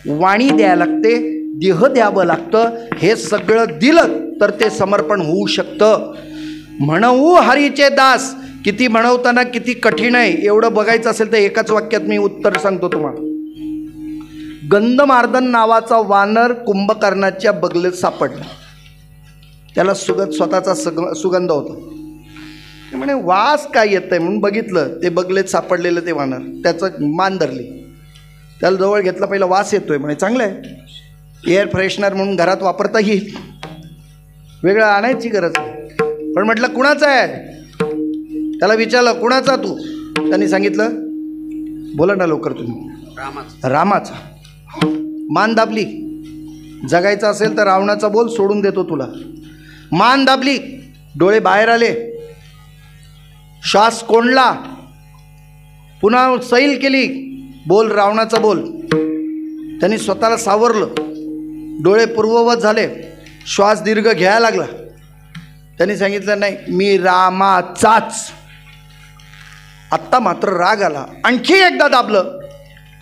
वाणी द्यायला लागते, देह द्यावं लागतं. हे सगळं दिलं तर ते समर्पण होऊ शकतं. म्हणवू हरीचे दास. किती म्हणवताना किती कठीण आहे एवढं बघायचं असेल तर एकाच वाक्यात मी उत्तर सांगतो तुम्हाला. गंधमार्दन नावाचा वानर कुंभकर्णाच्या बगलेत सापडला. त्याला स्वतःचा सुगंध होता. ते म्हणे वास काय येत आहे म्हणून बघितलं, ते बगलेत सापडलेलं ते वानर. त्याचं मान धरली, त्याला जवळ घेतला. पहिला वास येतोय म्हणे चांगलं आहे, एअर फ्रेशनर म्हणून घरात वापरता येईल, वेगळं आणायची गरज आहे. पण म्हटलं कुणाचं आहे? त्याला विचारलं कुणाचा तू? त्यांनी सांगितलं बोला ना लवकर तुम्ही. रामाचा. मान दाबली. जगायचं असेल तर रावणाचा बोल, सोडून देतो तुला. मान दाबली, डोळे बाहेर आले, श्वास कोंडला, पुन्हा सैल केली, बोल रावणाचा बोल. त्यांनी स्वतःला सावरलं, डोळे पूर्ववत झाले, श्वास दीर्घ घ्यायला लागला. त्यांनी सांगितलं नाही मी रामाचाच. आत्ता मात्र राग आला, आणखी एकदा दाबलं.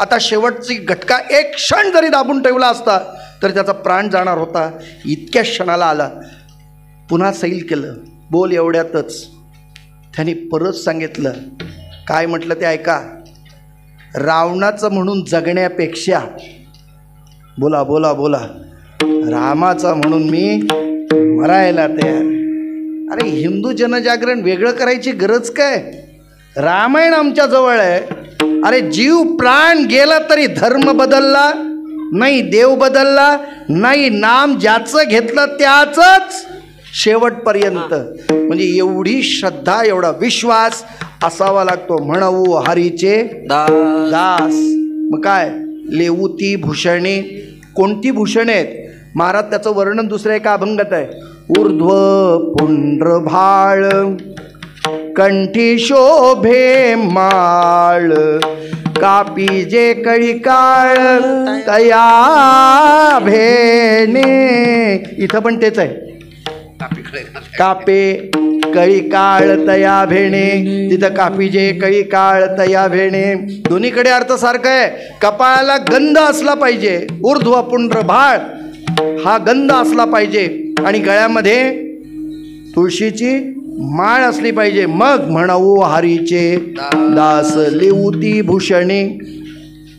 आता शेवटची घटका एक क्षण जरी दाबून ठेवला असता तर त्याचा प्राण जाणार होता. इतक्या क्षणाला आला. पुन्हा सैल केलं, बोल एवढ्यातच. त्यांनी परत सांगितलं, काय म्हटलं ते ऐका. रावणाचं म्हणून जगण्यापेक्षा बोला बोला बोला रामाचा म्हणून मी मरायला तयार. अरे हिंदू जनजागरण वेगळं करायची गरज काय? रामायण आमच्या जवळ आहे. अरे जीव प्राण गेला तरी धर्म बदलला नाही, देव बदलला नाही, नाम ज्याचं घेतलं त्याचंच शेवटपर्यंत. म्हणजे एवढी श्रद्धा, एवढा विश्वास असावा लागतो. म्हणवू हरीचे दास. मग काय लेवू ती भूषणे. कोणती भूषणे आहेत? महाराज त्याचं वर्णन दुसऱ्या एका अभंगात आहे. ऊर्ध्व पुंड्र भाळ कंठी शोभे माळ कापी जे कळी काळ तया भेणे. इथं पण तेच आहे. कापे कळी काळ तया भेणे. तिथं कापी जे कळी काळ तया भेणे. दोन्हीकडे अर्थ सारखा आहे. कपाळाला गंध असला पाहिजे, ऊर्ध्व पुंड्र भाळ हा गंध असला पाहिजे, आणि गळ्यामध्ये तुळशीची माळ असली पाहिजे. मग म्हणवू हरीचे दास लेऊती भूषणे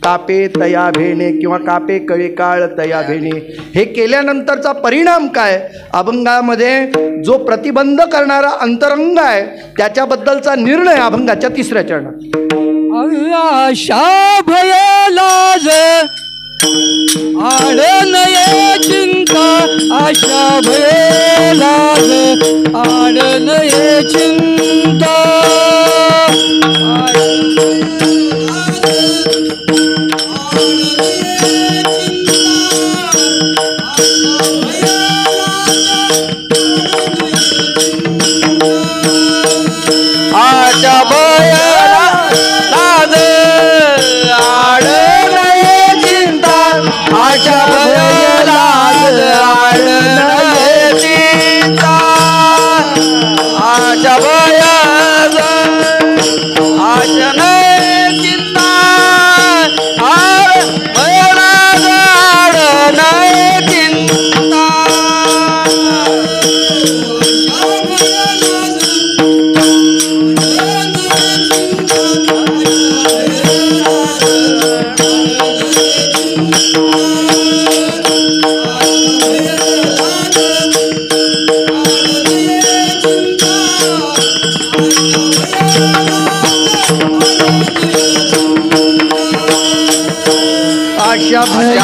कापे तया भेणे किंवा कापे कळी काळ तया भेणे. हे केल्यानंतरचा परिणाम काय? अभंगामध्ये जो प्रतिबंध करणारा अंतरंग आहे त्याच्याबद्दलचा निर्णय अभंगाच्या 3ऱ्या चरणात. आशा भय लाज आडनये चिंता आशा भय लाज आडनये चिंता आशा भय लाज आडनये चिंता आशा भय लाज आडनये चिंता आशा भय आशा नये चिंता भय लाज आडनये चिंता आशा भय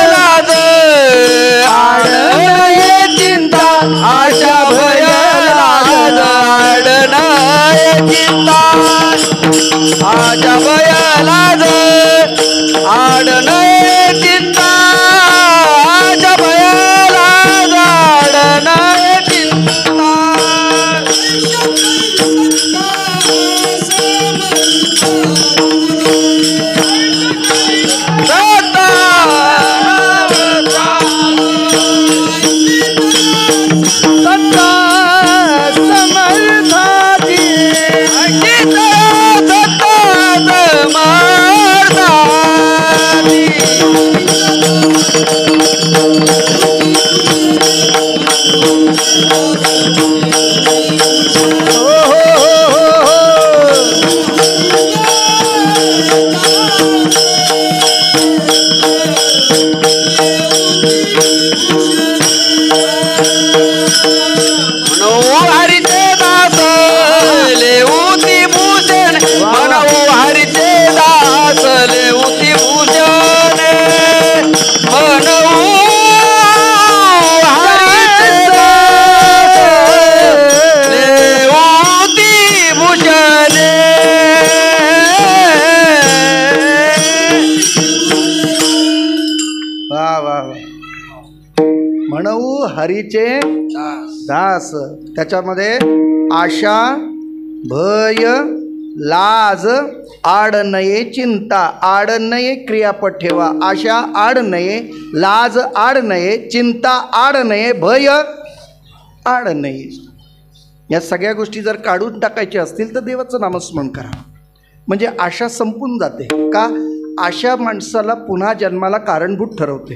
लाज आडनये चिंता आशा भय लाज आडनये चिंता आशा भय लाज आडनये चिंता आशा भय लाज आडनये चिंता म्हणू हरीचे दास. त्याच्यामध्ये आशा भय लाज आडनये चिंता. आडनये क्रियापद ठेवा. आशा आडनये, लाज आडनये, चिंता आडनये, भय आडनये. या सगळ्या गोष्टी जर काढून टाकायच्या असतील तर देवाचं नामस्मरण करा, म्हणजे आशा संपून जाते. का? आशा माणसाला पुन्हा जन्माला कारणभूत ठरवते.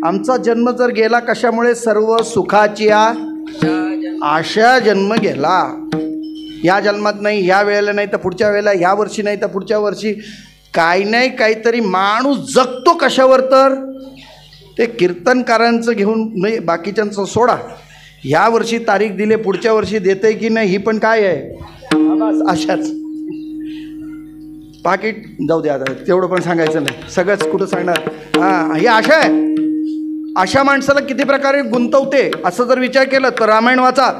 आमचा जन्म जर गेला कशामुळे? सर्व सुखाची आशा जन्म गेला. या जन्मात नाही, ह्या वेळेला नाही तर पुढच्या वेळेला, ह्या वर्षी नाही तर पुढच्या वर्षी. काही नाही काहीतरी माणूस जगतो कशावर? तर ते कीर्तनकारांचं घेऊन, नाही बाकीच्यांचं सोडा. ह्या वर्षी तारीख दिले, पुढच्या वर्षी देते की नाही ही पण काय आहे? आशाच. पाकिट जाऊ द्या, तेवढं पण सांगायचं नाही, सगळंच कुठं सांगणार. हां, ही आशा आहे. अशा माणसाला किती प्रकारे गुंतवते असं जर विचार केला तर रामायण वाचा.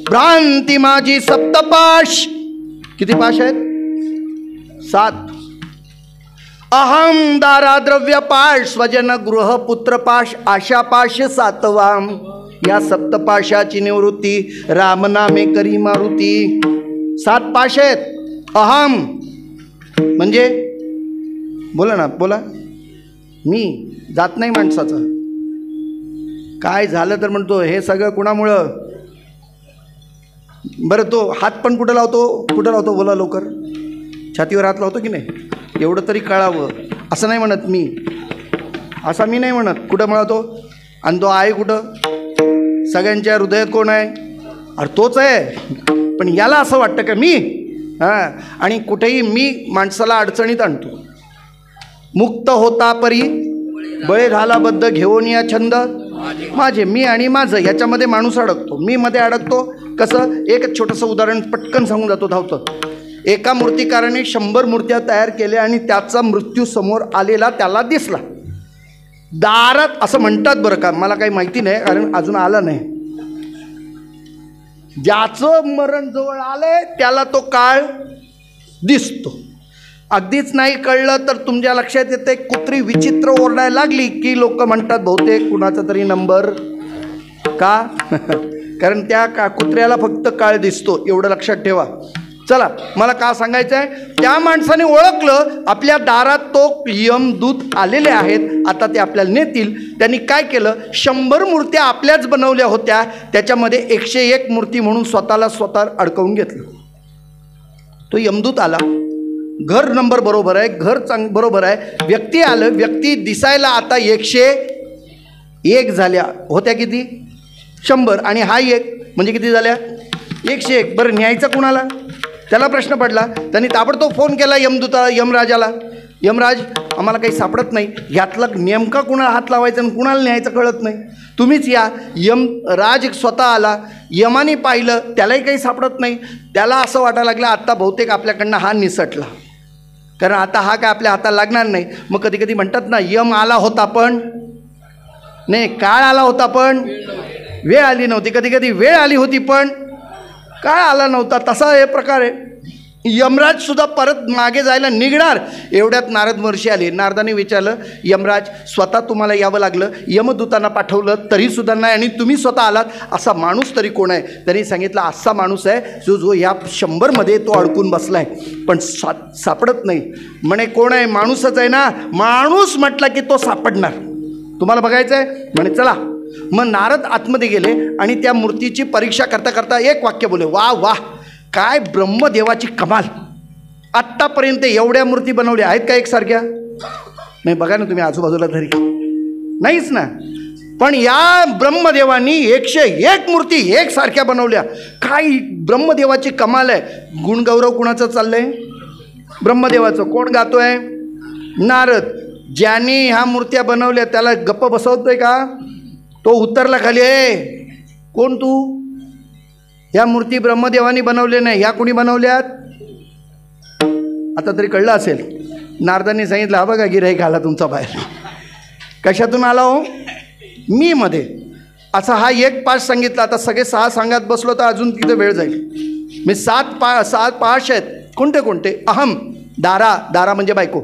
भ्रांती माझी सप्तपाश. किती पाश आहेत? 7. अहम दारा द्रव्य पाश, स्वजन गृह पुत्र पाश, आशा पाश 7वाम. या सप्तपाशाची निवृत्ती रामनामे करी मारुती. 7 पाश आहेत. अहम म्हणजे बोला ना, बोला. मी जात नाही माणसाचं. काय झालं तर म्हणतो हे सगळं कुणामुळं? बरं, तो हात पण कुठं लावतो? कुठं लावतो? बोला लवकर. छातीवर हात लावतो की नाही? एवढं तरी कळावं. असं नाही म्हणत मी, असा मी नाही म्हणत. कुठं म्हणतो? आणि तो आहे कुठं? सगळ्यांच्या हृदयात कोण आहे? अरे तोच आहे. पण याला असं वाटतं का मी? हां, आणि कुठेही मी माणसाला अडचणीत आणतो. मुक्त होता परी बळे झाला बद्ध, घेऊन या छंद माझे. मी आणि माझं याच्यामध्ये माणूस अडकतो. मी मध्ये अडकतो. कसं? एकच छोटंसं उदाहरण पटकन सांगून जातो, धावतं. एका मूर्तिकाराने 100 मूर्त्या तयार केल्या आणि त्याचा मृत्यू समोर आलेला त्याला दिसला दारात, असं म्हणतात बरं का, मला काही माहिती नाही कारण अजून आलं नाही. ज्याचं मरण जवळ आलंय त्याला तो काळ दिसतो. अगदीच नाही कळलं तर तुमच्या लक्षात येते कुत्री विचित्र ओरडायला लागली की लोक म्हणतात बहुतेक कुणाचा तरी नंबर का कारण त्या कुत्र्याला फक्त काळ दिसतो, एवढं लक्षात ठेवा. चला, मला का सांगायचं आहे, त्या माणसाने ओळखलं आपल्या दारात तो यमदूत आलेले आहेत, आता ते आपल्याला नेतील. त्यांनी काय केलं, 100 मूर्त्या आपल्याच बनवल्या होत्या, त्याच्यामध्ये 101 मूर्ती म्हणून स्वतःला स्वतः अडकवून घेतलं. तो यमदूत आला, घर नंबर बरोबर आहे, घर बरोबर आहे, व्यक्ती आलं, व्यक्ती दिसायला आता 101 झाल्या होत्या, किती 100 आणि हा एक म्हणजे किती झाल्या 101. बरं न्यायचं कुणाला, त्याला प्रश्न पडला. त्यांनी ताबडतोब फोन केला यमराजाला, यमराज आम्हाला काही सापडत नाही, यातला नेमका कुणाला हात लावायचा आणि कुणाला न्यायचं कळत नाही, तुम्हीच या. यमराज स्वतः आला, यमाने पाहिलं, त्यालाही काही सापडत नाही. त्याला असं वाटायला लागलं आत्ता बहुतेक आपल्याकडनं हा निसटला, कारण आता हा काय आपल्या हाताला लागणार नाही. मग कधी कधी म्हणतात ना, यम आला होता पण नाही, काळ आला होता पण वेळ आली नव्हती, कधी कधी वेळ आली होती पण काळ आला नव्हता, तसा हे प्रकार आहे. यमराज सुद्धा परत मागे जायला निघणार, एवढ्यात नारद महर्षी आले. नारदाने विचारलं, यमराज स्वतः तुम्हाला यावं लागलं, यमदूतांना पाठवलं तरीसुद्धा नाही आणि तुम्ही स्वतः आलात, असा माणूस तरी कोण आहे? त्यांनी सांगितलं असा माणूस आहे जो या 100 तो अडकून बसला आहे पण सापडत नाही. म्हणे कोण आहे? माणूसच आहे ना. माणूस म्हटला की तो सापडणार, तुम्हाला बघायचं आहे म्हणे चला. मग नारद आतमध्ये गेले आणि त्या मूर्तीची परीक्षा करता करता एक वाक्य बोले, वा वा काय ब्रह्मदेवाची कमाल, आत्तापर्यंत एवढ्या मूर्ती बनवल्या आहेत का एकसारख्या? नाही, बघा ना तुम्ही आजूबाजूला तरी नाहीच ना. पण या ब्रह्मदेवानी 101 मूर्ती एकसारख्या बनवल्या. काय ब्रह्मदेवाची कमाल आहे. गुणगौरव कुणाचं चाललंय? ब्रह्मदेवाचं. कोण गातोय? नारद. ज्याने ह्या मूर्त्या बनवल्या त्याला गप्प बसवतोय का? तो उतरला खाली, आहे कोण तू? ह्या मूर्ती ब्रह्मदेवानी बनवल्या नाही, ह्या कोणी बनवल्यात? आता तरी कळलं असेल. नारदांनी सांगितलं, हा बघा गिऱ्हाईक आला तुमचा बाहेर. कशातून आला हो? मी मध्ये. असा हा एक पाश सांगितला. आता सगळे 6 सांगत बसलो तर अजून तिथे वेळ जाईल. मी 7 पाश आहेत. कोणते कोणते? अहम, दारा, दारा म्हणजे बायको.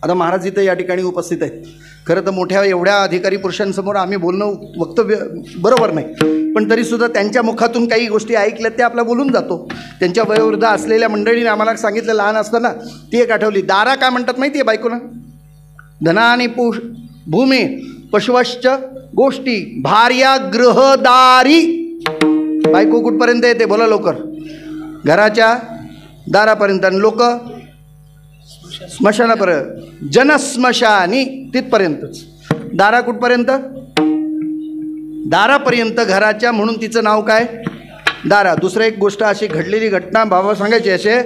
आता महाराज इथं या ठिकाणी उपस्थित आहेत. खरं तर मोठ्या एवढ्या अधिकारी पुरुषांसमोर आम्ही बोलणं वक्तव्य बरोबर नाही, पण तरीसुद्धा त्यांच्या मुखातून काही गोष्टी ऐकल्या त्या आपल्या बोलून जातो. त्यांच्या वयोवृद्ध असलेल्या मंडळीने आम्हाला सांगितलं लहान असताना, ती एक आठवली. दारा काय म्हणतात माहिती आहे बायकोला? धनानी भूमी पशुवश्च गोष्टी भार्या गृहदारी. बायको कुठपर्यंत येते बोला लवकर? घराच्या दारापर्यंत. आणि लोक स्मशानापर्यंत, जनस्मशानी तिथपर्यंतच. दारा कुठपर्यंत? दारापर्यंत घराच्या, म्हणून तिचं नाव काय? दारा. दुसरं एक गोष्ट अशी घडलेली घटना बाबा सांगायची. असे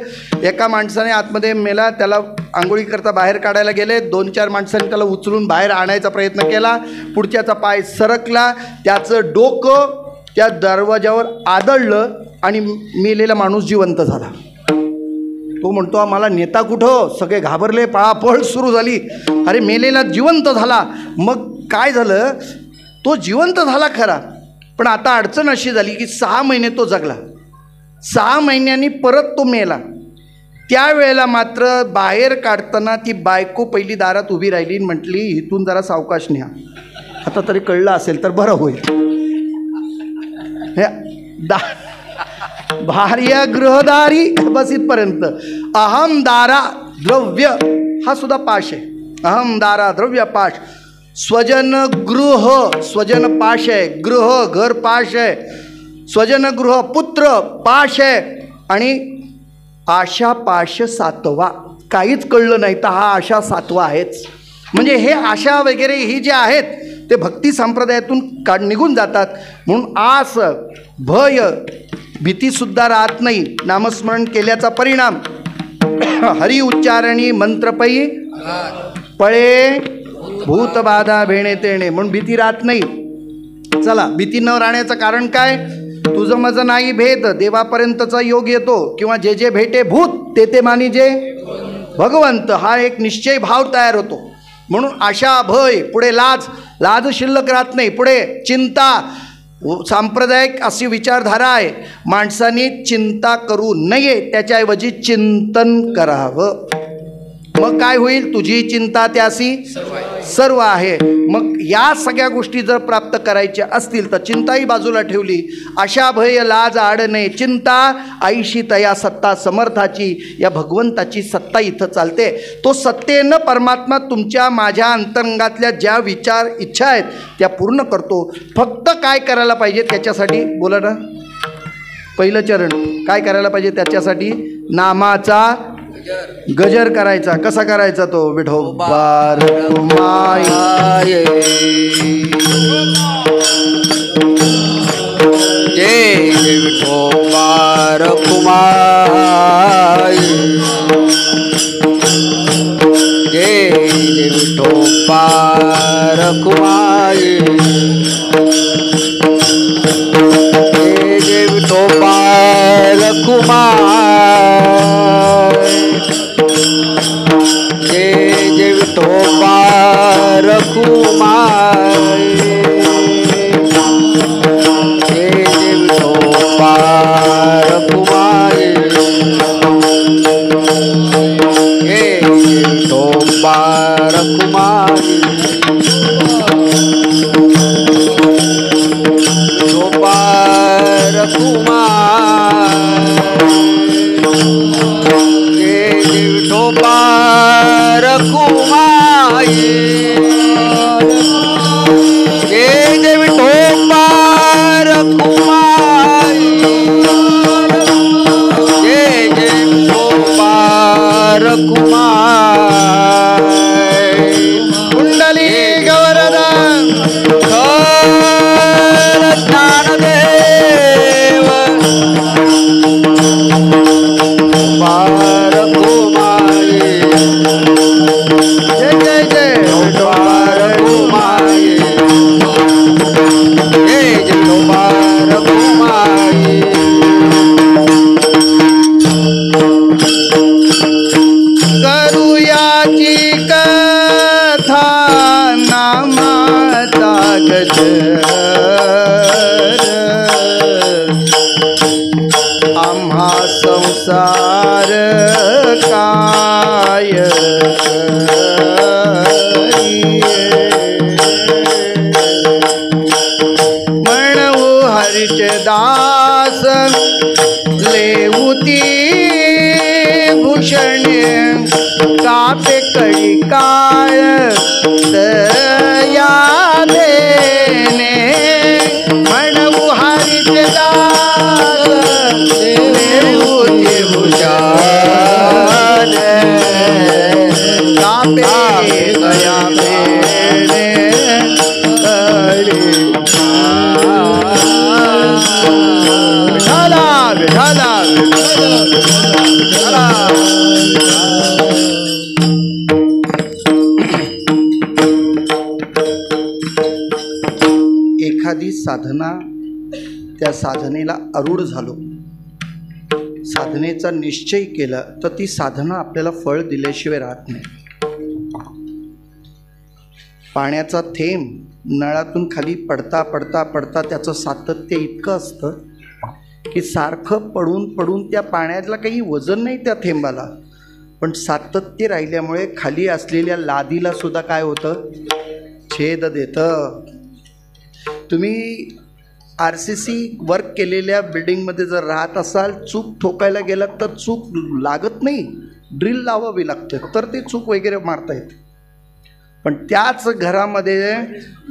एका माणसाने आतमध्ये मेला, त्याला आंघोळी करता बाहेर काढायला गेले. 2-4 माणसांनी त्याला उचलून बाहेर आणायचा प्रयत्न केला. पुढच्याचा पाय सरकला, त्याचं डोकं त्या दरवाजावर आदळलं आणि मेलेला माणूस जिवंत झाला. तो म्हणतो मला नेता कुठं? सगळे घाबरले, पळापळ सुरू झाली. अरे मेलेला जिवंत झाला. मग काय झालं? तो जिवंत झाला खरा, पण आता अडचण अशी झाली की 6 महिने तो जगला. 6 महिन्यांनी परत तो मेला. त्यावेळेला मात्र बाहेर काढताना ती बायको पहिली दारात उभी राहिली आणि म्हटली, इथून जरा सावकाश न्या. आता तरी कळलं असेल तर बरं होईल. भार्या गृहदारी बस इथपर्यंत. अहम दारा द्रव्य हा सुद्धा पाश आहे. अहम दारा द्रव्य पाश. स्वजन गृह, स्वजन पाश आहे. गृह घर पाश आहे. स्वजन गृह पुत्र पाश आहे. आणि आशा पाश 7वा. काहीच कळलं नाही तर हा आशा 7वा आहेच. म्हणजे हे आशा वगैरे ही जे आहेत ते भक्ती संप्रदायातून निघून जातात. म्हणून आस, भय, भीतीसुद्धा राहत नाही. नामस्मरण केल्याचा परिणाम. हरी उच्चारणी मंत्रपै पळे भूतबाधा भेणे तेणे, म्हणून भीती राहत नाही. चला, भीती न राहण्याचं कारण काय? तुझं माझं नाही भेद, देवापर्यंतचा योग येतो, किंवा जे जे भेटे भूत ते मानी जे भगवंत, हा एक निश्चय भाव तयार होतो. म्हणून आशा, भय, पुढे लाज शिल्लक राहत नाही, पुढे चिंता. सांप्रदायिक अशी विचारधारा आहे, माणसाने चिंता करू नये, त्याच्याऐवजी चिंतन करावं. मग काय होईल? तुझी चिंता त्यासी सर्व आहे. मग या सगळ्या गोष्टी जर प्राप्त करायच्या असतील तर चिंताही बाजूला ठेवली. आशा, भय, लाज, आडणे, चिंता, आईशी तया सत्ता समर्थाची, या भगवंताची सत्ता इथं चालते. तो सत्तेनं परमात्मा तुमच्या माझ्या अंतरंगातल्या ज्या विचार इच्छा आहेत त्या पूर्ण करतो. फक्त काय करायला पाहिजे त्याच्यासाठी? बोला ना, पहिलं चरण काय करायला पाहिजे त्याच्यासाठी? नामाचा गजर करायचा. कसा करायचा तो? विठोबा रखुमाई, जय जय विठोबा रखुमाई, जय जय विठोबा रखुमाई, जय जय विठोबा रखुमाई, जय जय विठोबा रखुमाई, जय जय विठोबा रखुमाई, जय जय विठोबा रखुमाई, विठोबा रखुमाई, जय जय विठोबा रखुमाई, जय जय विठोबा रखुमाई, जय जय विठोबा रखुमाई, कुंडली गौरदान ज्ञानदेव रखुमाई, जय जय जय रखुमाई, जय जय रखुमाई, करूयाची कथा नामाचा गजर, आम्हा संसार काय म्हणू हरिच दास लेऊती भूषण, कापे कळी काळ या देणे, म्हणू हरिच दास लेऊती भूषण, कापे कया बेणे कळी. विठाला विठाला विठाला. एखादी साधना, त्या साधनेला आरूढ झालो, साधनेचा निश्चय केला तर ती साधना आपल्याला फळ दिल्याशिवाय राहत नाही. पाण्याचा थेंब नळातून खाली पडता पडता पडता त्याचं सातत्य इतकं असतं की सारखं पडून पडून त्या पाण्याला काही वजन नाही त्या थेंबाला, पण सातत्य राहिल्यामुळे खाली असलेल्या लादीला सुद्धा काय होतं? छेद देतं. तुम्ही RCC वर्क केलेल्या बिल्डिंगमध्ये जर राहत असाल, चूक ठोकायला गेलात तर चूक लागत नाही, ड्रिल लावावी लागते तर ते चूक वगैरे मारता येते. पण त्याच घरामध्ये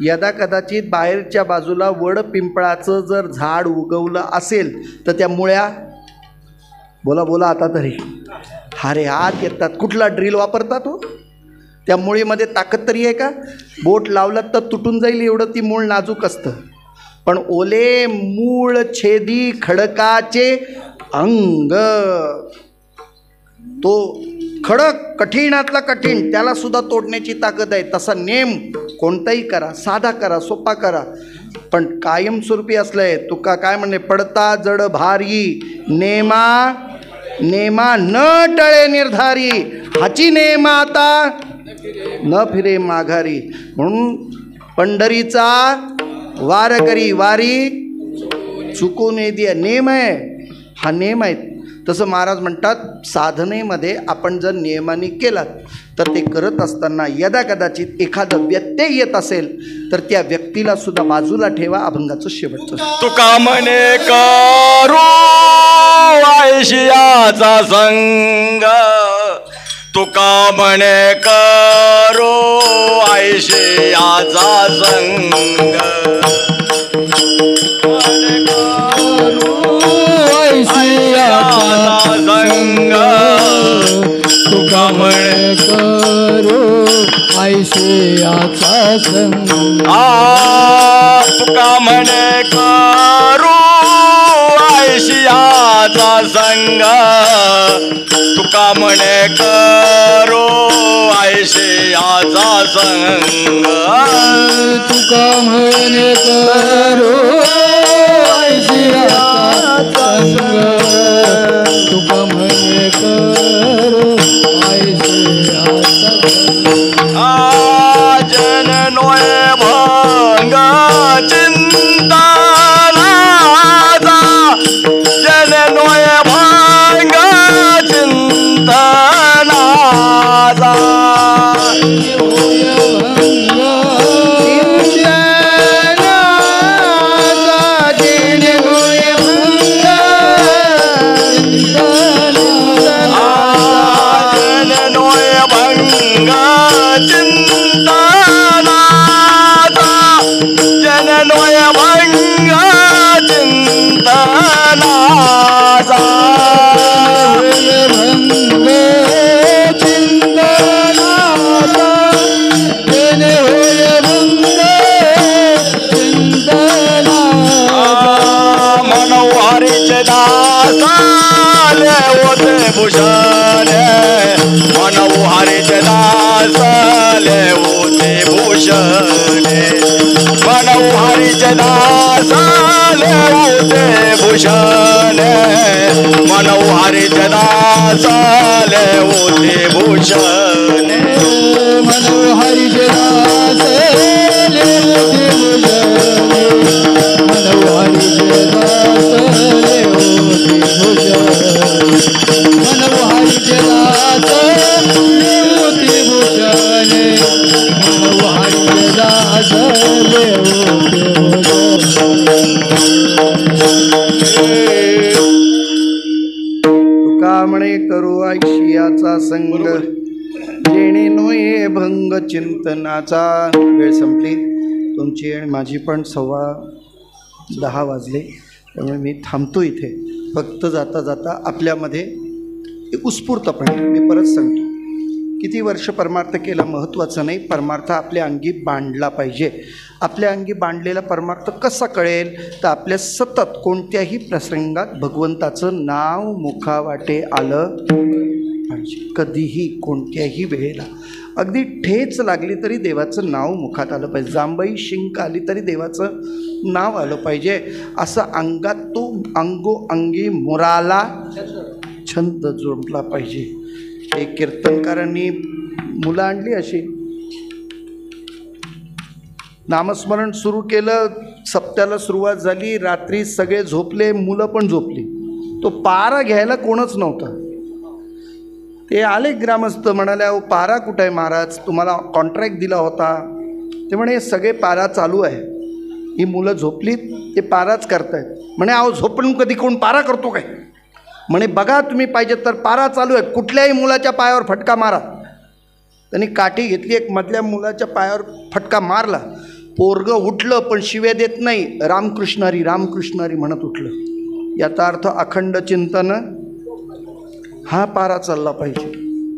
यदा कदाचित बाहेरच्या बाजूला वड पिंपळाचं जर झाड उगवलं असेल तर त्या मुळ्या, बोला बोला आता तरी, हारे आत येतात. कुठला ड्रिल वापरतात हो? त्या मुळीमध्ये ताकद तरी आहे का? बोट लावलं तर तुटून जाईल एवढं ती मूळ नाजूक असतं. पण ओले मूळ छेदी खडकाचे अंग, तो खडक कठीणातला कठीण, त्याला सुद्धा तोडण्याची ताकद आहे. तसा नेम कोणताही करा, साधा करा, सोपा करा, पण कायमस्वरूपी असलंय. तुका काय म्हणणे, पडता जड भारी नेमा नेमा न टळे निर्धारी, हाची नेमा आता न फिरे माघारी. म्हणून पंढरीचा वार करी वारी चुकू नये दिया, नेम आहे हा, नेम आहे. तसं महाराज म्हणतात साधनेमध्ये आपण जर नियमाने केलात तर ते करत असताना यदा कदाचित एखादा व्यत्यय येत असेल तर त्या व्यक्तीला सुद्धा बाजूला ठेवा. अभंगाचं शेवटचं, तुका म्हणे करू आयशियाचा संग, तुका म्हणे करू आयशियाचा संग, संग तुका म्हणे करू आयशियाचा संग. तुका म्हणे करू आयशियाचा संग, तुका म्हणे करू आयशियाचा संग, तुका म्हणे करू आयशियाचा संग, तुका म्हणे करू आयशियाचा संग. जन नोय भंग चिंतनाचा, जन नोय भंग चिंतनाचा, भूषण मनोहरीचे दास लेवते भूषण, मनोहरीचे दास लेवते भूषण, मनोहरीचे दास लेवते भूषण, मनोहरीचे दास लेवते भूषण, मनोहरीचे दास लेवते भूषण, मनोहरीचे दास लेवते भूषण, मनोहरीचे दास लेवते भूषण. तुका म्हणे करू आयशियाचा संग, जेणे नोये भंग चिंतनाचा. वेळ संपली तुमची आणि माझी पण 10:15 वाजले. त्यामुळे मी थांबतो इथे. फक्त जाता जाता आपल्यामध्ये एक उत्स्फूर्तपणे मी परत सांगतो, किती वर्ष परमार्थ केला महत्त्वाचं नाही, परमार्थ आपल्या अंगी बांधला पाहिजे. आपल्या अंगी बांधलेला परमार्थ कसा कळेल तर आपल्या सतत कोणत्याही प्रसंगात भगवंताचं नाव मुखावाटे आलं पाहिजे. कधीही कोणत्याही वेळेला अगदी ठेच लागली तरी देवाचं नाव मुखात आलं पाहिजे. जांभई शिंक आली तरी देवाचं नाव आलं पाहिजे. असं अंगात तो अंगोअंगी मुराला छंद जोडला पाहिजे. एक कीर्तनकारांनी मुलं आणली अशी, नामस्मरण सुरू केलं, सप्त्याला सुरुवात झाली, रात्री सगळे झोपले, मुलं पण झोपली. तो पारा घ्यायला कोणच नव्हता. ते आले ग्रामस्थ, म्हणाले अहो पारा कुठं आहे महाराज, तुम्हाला कॉन्ट्रॅक्ट दिला होता. ते म्हणे सगळे पारा चालू आहे, ही मुलं झोपलीत, ते पाराच करतायत. म्हणे अहो झोपून कधी कोण पारा करतो काय? म्हणे बघा तुम्ही पाहिजे तर पारा चालू आहे, कुठल्याही मुलाच्या पायावर फटका मारा. त्यांनी काठी घेतली, एक मधल्या मुलाच्या पायावर फटका मारला. पोरगं उठलं पण शिव्या देत नाही, रामकृष्णारी रामकृष्णारी म्हणत उठलं. याचा अर्थ अखंड चिंतन हा पारा चालला पाहिजे.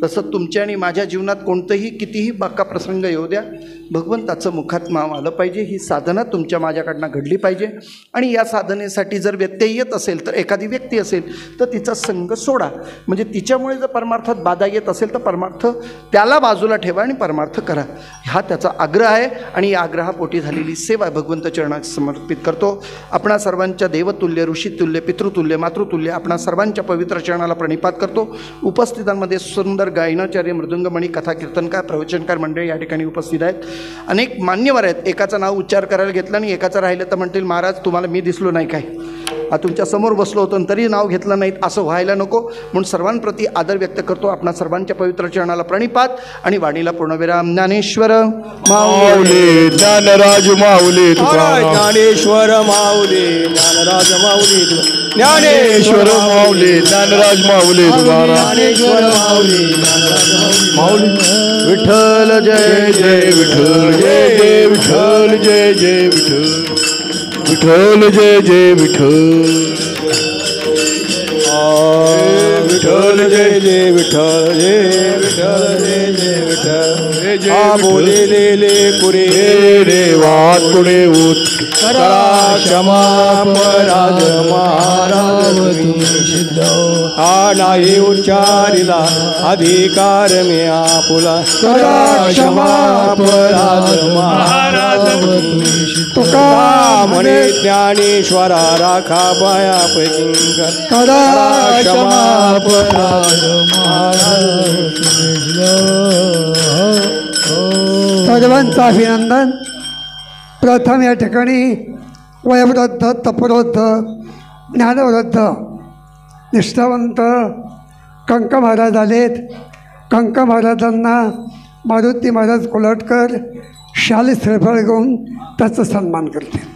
तसं तुमच्या आणि माझ्या जीवनात कोणतंही कितीही बाका प्रसंग येऊ द्या, भगवंताचं मुखात नाव आलं पाहिजे. ही साधना तुमच्या माझ्याकडनं घडली पाहिजे. आणि या साधनेसाठी जर व्यत्यय येत असेल तर एखादी व्यक्ती असेल तर तिचा संग सोडा. म्हणजे तिच्यामुळे जर परमार्थात बाधा येत असेल तर परमार्थ त्याला बाजूला ठेवा आणि परमार्थ करा. हा त्याचा आग्रह आहे आणि या आग्रहापोटी झालेली सेवा भगवंत चरणात समर्पित करतो. आपणा सर्वांच्या देवतुल्य, ऋषितुल्य, पितृतुल्य, मातृतुल्य आपणा सर्वांच्या पवित्र चरणाला प्रणिपात करतो. उपस्थितांमध्ये सुंदर गायनाचार्य, मृदुंगमणी, कथा कीर्तनकार, प्रवचनकार मंडळी या ठिकाणी उपस्थित आहेत. अनेक मान्यवर आहेत. एकाचं नाव उच्चार करायला घेतलं आणि एकाचं राहिलं तर म्हणतील महाराज तुम्हाला मी दिसलो नाही काय, तुमच्या समोर बसलो होतो तरी नाव घेतलं नाहीत, असं व्हायला नको. म्हणून सर्वांप्रती आदर व्यक्त करतो. आपणा सर्वांच्या पवित्र चरणाला प्रणिपात आणि वाणीला पूर्णविराम. ज्ञानेश्वर माऊली ज्ञानराज माऊली तुकाराम, ज्ञानेश्वर माऊली ज्ञानराज माऊली ज्ञानेश्वर माऊली ज्ञानराज माऊली तुकाराम, ज्ञानेश्वर माऊली ज्ञानराज माऊली. विठ्ठल जय जय विठ्ठल, जय जय विठ्ठल, जय जय विठ्ठल, विठ्ठल जय जय विठ्ठल, विठ्ठल जय जय विठ्ठल, जय विठ्ठल जय जय विठ्ठल. बोलेले कुरे रे वात पुढे उत करा क्षमा अपराध महाराज सिद्ध. हा नाही उच्चारिला अधिकार मी आपुला, करा क्षमा अपराध महाराज तुका म्हणे ज्ञानेश्वरा राखा पायापैकी, करा क्षमा अपराध महाराज. सर्वांचं अभिनंदन. प्रथम या ठिकाणी वयोवृद्ध, तपवृद्ध, ज्ञानवृद्ध, निष्ठावंत कंक महाराज आलेत. कंक महाराजांना मारुती महाराज कोल्हटकर शाल श्रीफळ घेऊन त्याचा सन्मान करतील.